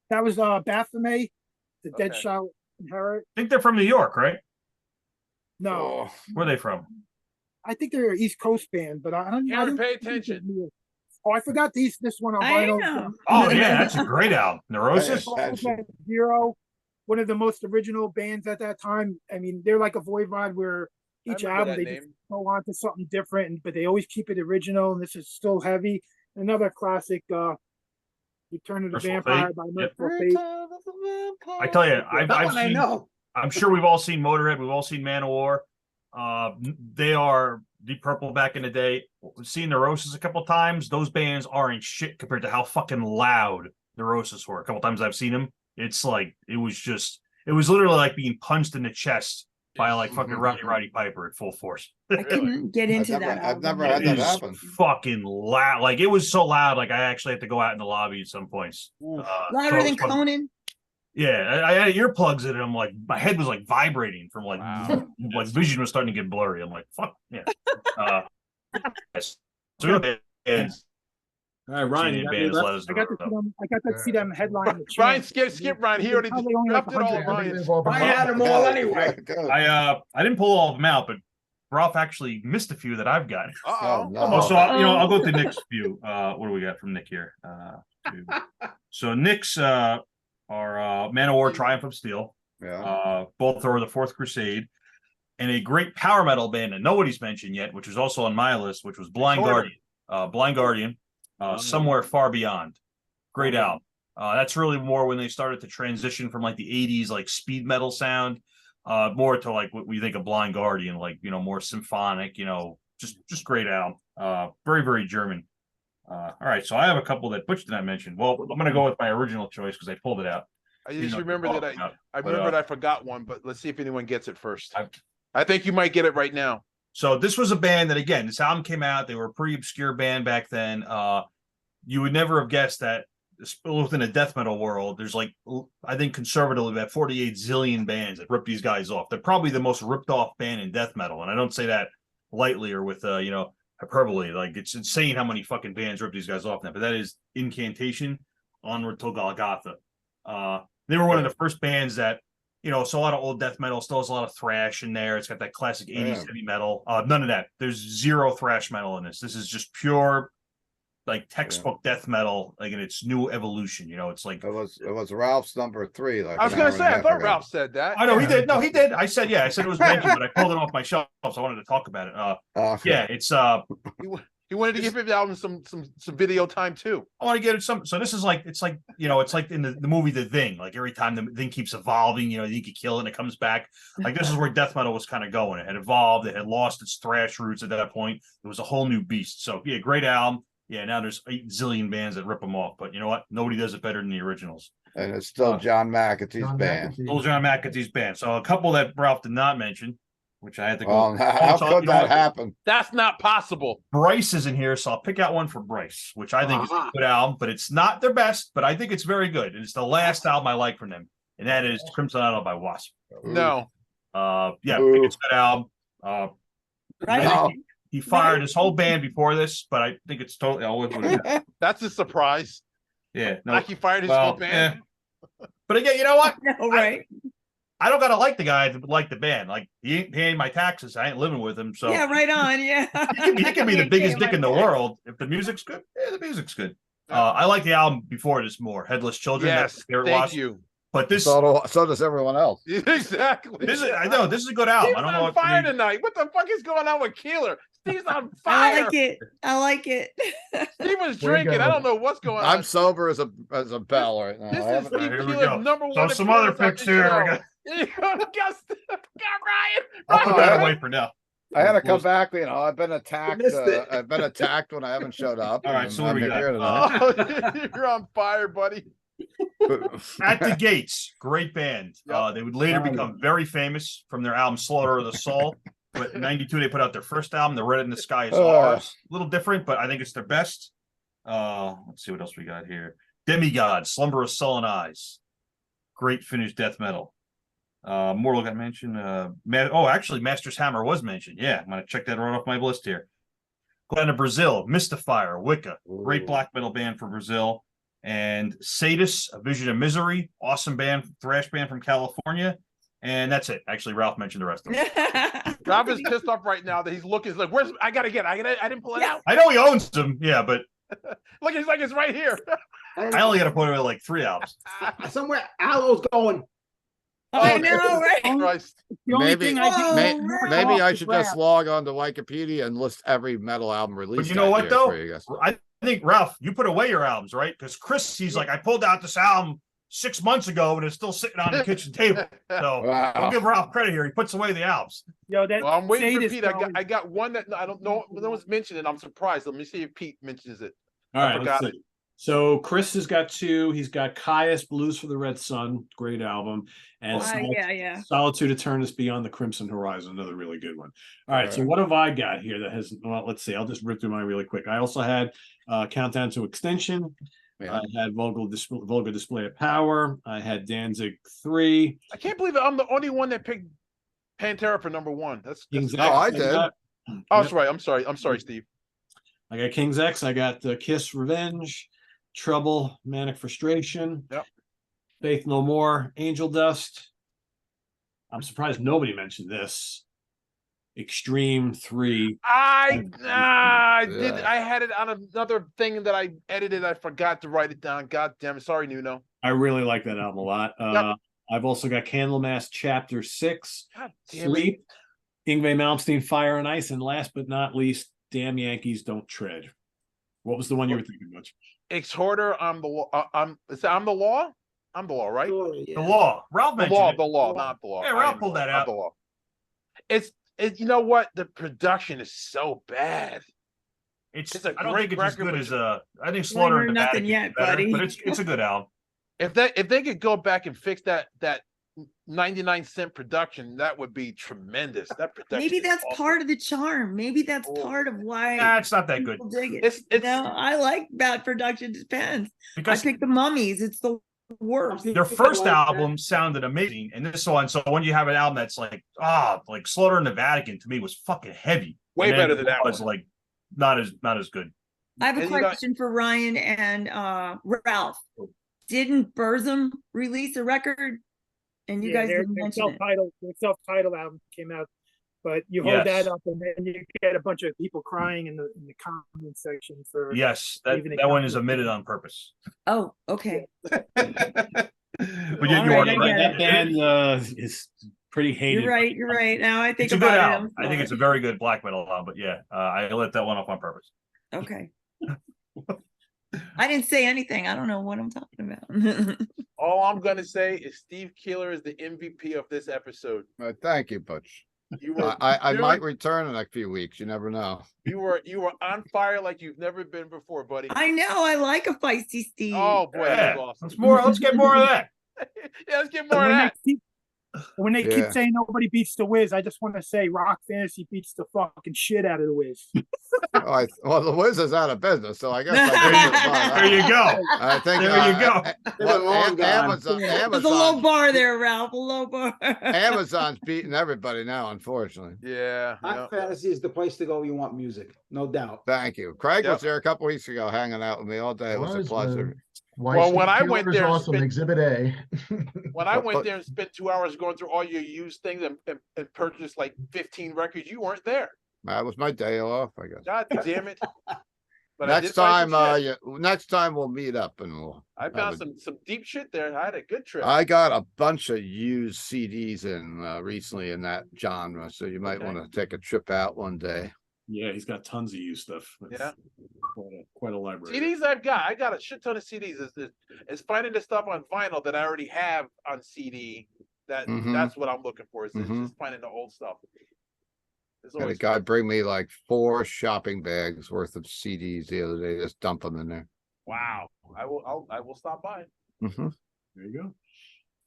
that was Baphomet, the Dead Okay. Shall Inherit. I think they're from New York, right? No, Oh, Where are they from? I think they're an East Coast band, but I don't. Karen, I didn't pay think it was attention. New York. Oh, I forgot this one on I vinyl. am. Oh yeah, that's a great album. Neurosis. Attention. Zero, one of the most original bands at that time. I mean, they're like a Voivod where I each remember album that they just name. go on to something different, but they always keep it original. And this is still heavy. Another classic, Return of the Merciful Vampire Fate. by Yep. Merciful Fate. I tell you, I've That one I seen. know. I'm sure we've all seen Motorhead. We've all seen Manowar. They are Deep Purple back in the day. We've seen Neurosis a couple times. Those bands aren't shit compared to how fucking loud Neurosis were. A couple times I've seen them. It's like it was literally like being punched in the chest by like fucking Roddy Piper at full force. I couldn't get into that. I've never album. had It that is happen. fucking loud. Like it was so loud. Like I actually had to go out in the lobby at some points. Louder so it than was fun. Conan. Yeah, I had earplugs in it. I'm like, my head was like vibrating from like, Wow. like vision was starting to get blurry. I'm like, fuck yeah. Yes. So it's All right, Ryan. You got any left? I got to see them headline. the Ryan, Chance. skip Ryan. He already Probably only like dropped it all. 100. Ryan. Everything's all I behind. had them all anyway. Good. I didn't pull all of them out, but Ralph actually missed a few that I've got. Uh-oh. no. Oh, so I'll go with the Nick's few. What do we got from Nick here? So Nick's are Manowar, Triumph of Steel. Yeah. Both are the Fourth Crusade, and a great power metal band that nobody's mentioned yet, which was also on my list, which was Blind Disorder. Guardian. Blind Guardian, Somewhere Far Beyond. Great album. That's really more when they started to transition from like the 80s, like speed metal sound, more to like what we think of Blind Guardian, like, you know, more symphonic, you know, just great album. Very, very German. All right, so I have a couple that Butch did not mention. Well, I'm going to go with my original choice because I pulled it out. I You just know, remember that I but, remembered I forgot one, but let's see if anyone gets it first. I- I think you might get it right now. So this was a band that, again, this album came out. They were a pretty obscure band back then. you would never have guessed that within the death metal world, there's like, I think conservatively about 48 zillion bands that rip these guys off. They're probably the most ripped off band in death metal. And I don't say that lightly or with, hyperbole. Like, it's insane how many fucking bands rip these guys off now. But that is Incantation, Onward to Golgotha. They were one of the first bands that, so a lot of old death metal still has a lot of thrash in there. It's got that classic 80s heavy metal. None of that. There's zero thrash metal in this. This is just pure, like, textbook death metal, like in its new evolution. It's like It was Ralph's number 3. Like I was an gonna hour and say, a I half thought ago. Ralph said that. I know he did. No, he did. I said it was mentioned, but I pulled it off my shelf, so I wanted to talk about it. Okay. Yeah, it's He wanted to give his album some video time too. I want to get it some. So this is like, it's like in the movie The Thing. Like, every time the thing keeps evolving, you could kill it and it comes back. Like, this is where death metal was kind of going. It had evolved. It had lost its thrash roots at that point. It was a whole new beast. So yeah, great album. Yeah, now there's 8 zillion bands that rip them off. But you know what? Nobody does it better than the originals. And it's still John McAtee's band. Still John McAtee's band. So a couple that Ralph did not mention, which I had to go. Well, how could that happen? That's not possible. Bryce isn't here, so I'll pick out one for Bryce, which I think is a good album, but it's not their best, but I think it's very good. And it's the last album I like from them, and that is Crimson Idol by Wasp. No. I think it's a good album. Right. No. He fired his whole band before this, but I think it's totally all with That's a surprise. Yeah. No. Like he fired his whole band. But again, you know what? No, right. I don't gotta like the guy to like the band. Like, he ain't paying my taxes. I ain't living with him. So Yeah, right on. Yeah. he can be the biggest dick in the world. If the music's good, the music's good. I like the album before this more. Headless Children. Yes, thank you. But this, So does everyone else. Exactly. this is a good album. Steve's I don't know on what fire tonight. What the fuck is going on with Keeler? Steve's on I fire. like it. I like it. Steve was There you drinking. go. I don't know what's going on. I'm sober as a bell right now. This I is haven't- Steve Here we Keeler's go. number So one. some other appearance picks on the here. show. Got Ryan. I'll put Oh, that yeah. away for now. I had to come back. I've been attacked. missed it. I've been attacked when I haven't showed up. All right, and so what I'm do we got? here tonight. Oh, you're on fire, buddy. At the Gates, great band. Yep. They would later become very famous from their album Slaughter of the Soul. But in '92, they put out their first album, The Red in the Sky is Ours. A little different, but I think it's their best. Let's see what else we got here. Demigod, Slumber of Sullen Eyes. Great Finnish death metal. Mortal got mentioned. Actually, Master's Hammer was mentioned. Yeah, I'm gonna check that right off my list here. Going to Brazil, Mystifier, Wicca, great black metal band for Brazil. And Sadus, A Vision of Misery, awesome band, thrash band from California. And that's it. Actually, Ralph mentioned the rest of them. Rob is pissed off right now that he's looking. He's like, "Where's? I didn't pull it out. I know he owns them, yeah, but Look, he's like, it's right here." I only got to put away like 3 albums. Somewhere Aloe's going. I know, right? Christ. The only Maybe, thing I Oh, didn't right. maybe I off should the just graph. log on to Wikipedia and list every metal album released. you know that what, year though? for you guys. I think, Ralph, you put away your albums, right? Because Chris, he's like, I pulled out this album 6 months ago and it's still sitting on the kitchen table. So Wow. I'll give Ralph credit here. He puts away the albums. Yo, that Well, I'm waiting for Sadist Pete. album- I got one that I don't know. No one's mentioned it. I'm surprised. Let me see if Pete mentions it. All I right, forgot let's see. So Chris has got 2. He's got Caius, Blues for the Red Sun, great album, and Yeah. Solitude Eternus Beyond the Crimson Horizon, another really good one. All right, so Alright. what have I got here that has? Well, let's see. I'll just rip through mine really quick. I also had Countdown to Extinction. Yeah. I had Vulgar Display of Power. I had Danzig 3. I can't believe I'm the only one that picked Pantera for number 1. That's King's Oh, I X, did. got- oh, Yep. that's right. I'm sorry, Steve. I got King's X. I got Kiss Revenge, Trouble, Manic Frustration. Yep. Faith No More, Angel Dust. I'm surprised nobody mentioned this. Extreme 3. I did. Yeah. I had it on another thing that I edited. I forgot to write it down. God damn it. Sorry, Nuno. I really like that album a lot. Yep. I've also got Candlemass Chapter 6, God damn it. Sleep, Yngwie Malmsteen, Fire and Ice, and last but not least, Damn Yankees Don't Tread. What was the one you were thinking, Butch? Exhorter. I'm the law. I'm the law. I'm the law, right? The Law. Ralph The mentioned law. it. The law. Not the law. Yeah, I Ralph am pulled that I'm out. The law. It's you know what? The production is so bad. It's It's a I don't great think it's as record, good but- as I think Slaughter heard and nothing Vatican yet, is better, buddy. but it's a good album. If they could go back and fix that 99-cent production, that would be tremendous. That production. Maybe is that's awesome. part of the charm. Maybe that's Oh. part of why Nah, it's not that good. people dig it. It's No, I like bad production. Depends. Because I pick the Mummies. It's the worst. their first album sounded amazing, and this one. So when you have an album that's like Slaughter in the Vatican, to me was fucking heavy. Way And then better than that was one. like not as good. I have a And you know- question for Ryan and Ralph. Didn't Burzum release a record? And you guys their didn't mention it. self-titled album came out, but you hold Yes. that up and then you get a bunch of people crying in the comment section for Yes, that Even a one is couple of omitted people. on purpose. Oh, okay. But All you right, are I correct. get That band is pretty hated. You're right. You're right. Now I think It's a good about it. album. I think it's a very good black metal album. But yeah, I let that one off on purpose. Okay. I didn't say anything. I don't know what I'm talking about. All I'm gonna say is Steve Keeler is the MVP of this episode. Thank you, Butch. You were I dude, might return in a few weeks. You never know. you were on fire like you've never been before, buddy. I know. I like a feisty Steve. Oh boy, that Yeah, was awesome. let's get more of that. Yeah, let's get more of when that. they Yeah. keep saying nobody beats the Wiz, I just want to say Rock Fantasy beats the fucking shit out of the Wiz. Well, the Wiz is out of business, so I guess I There you go. I think There you go. They've been long gone. There's a low bar there, Ralph. A low bar. Amazon's beating everybody now, unfortunately. Yeah. Rock Fantasy is the place to go. You want music, no doubt. Thank you. Craig Yep. was there a couple weeks ago, hanging out with me all day. It was a pleasure. Well, when I went there and awesome. spent- Exhibit A. When I went But- there and spent 2 hours going through all your used things and purchased like 15 records, you weren't there. That was my day off, I guess. God damn it. But I Next did find time, some shit. next time we'll meet up and we'll. I have found a- some deep shit there. I had a good trip. I got a bunch of used CDs in recently in that genre, so you might Okay. want to take a trip out one day. Yeah, he's got tons of used stuff. Yeah. Quite a library. CDs I got a shit ton of CDs. It's finding the stuff on vinyl that I already have on CD. Mhm. That's what I'm looking for. It's Mhm. just finding the old stuff. It's Had a always guy fun. bring me like 4 shopping bags worth of CDs the other day. Just dump them in there. Wow. I will stop by. Mm-hmm. There you go.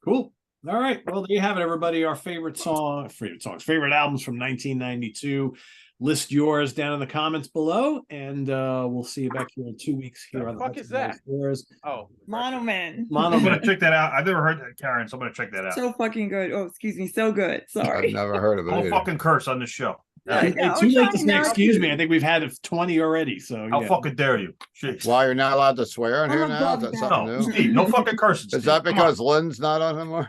Cool. All right. Well, there you have it, everybody. Our favorite favorite albums from 1992. List yours down in the comments below, and we'll see you back here in 2 weeks here The on the fuck Hudson is Valley that? Squares. Oh, Mono Man. Mono I'm gonna Man. check that out. I've never heard that, Karen, so I'm gonna check that out. So fucking good. Oh, excuse me. So good. I've Sorry. never heard of it. Don't either. fucking curse on this show. I Hey, know, too late to Johnny, say now excuse you- me. I think we've had 20 already. So How yeah. fucking dare you? Jeez. Why you're not allowed to swear in I'm here now? Is above that that. something No, new? Steve, no fucking cursing. Is Steve. that Come on. because Lynn's not on anymore?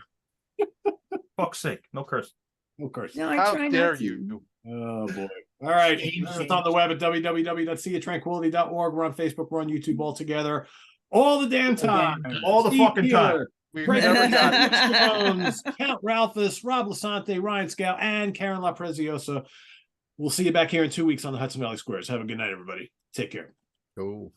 Fuck's sake, no cursing. Of course. No, I how try dare not to. you? Oh boy. All right. It's on the web at www.seatranquility.org. We're on Facebook. We're on YouTube all together. All the damn time. All the Steve fucking time. Keeler, We've Craig never got it. Mitch Jones, Count Ralphus, Rob Lasante, Ryan Scow, and Karen La Preziosa. We'll see you back here in 2 weeks on the Hudson Valley Squares. Have a good night, everybody. Take care. Cool.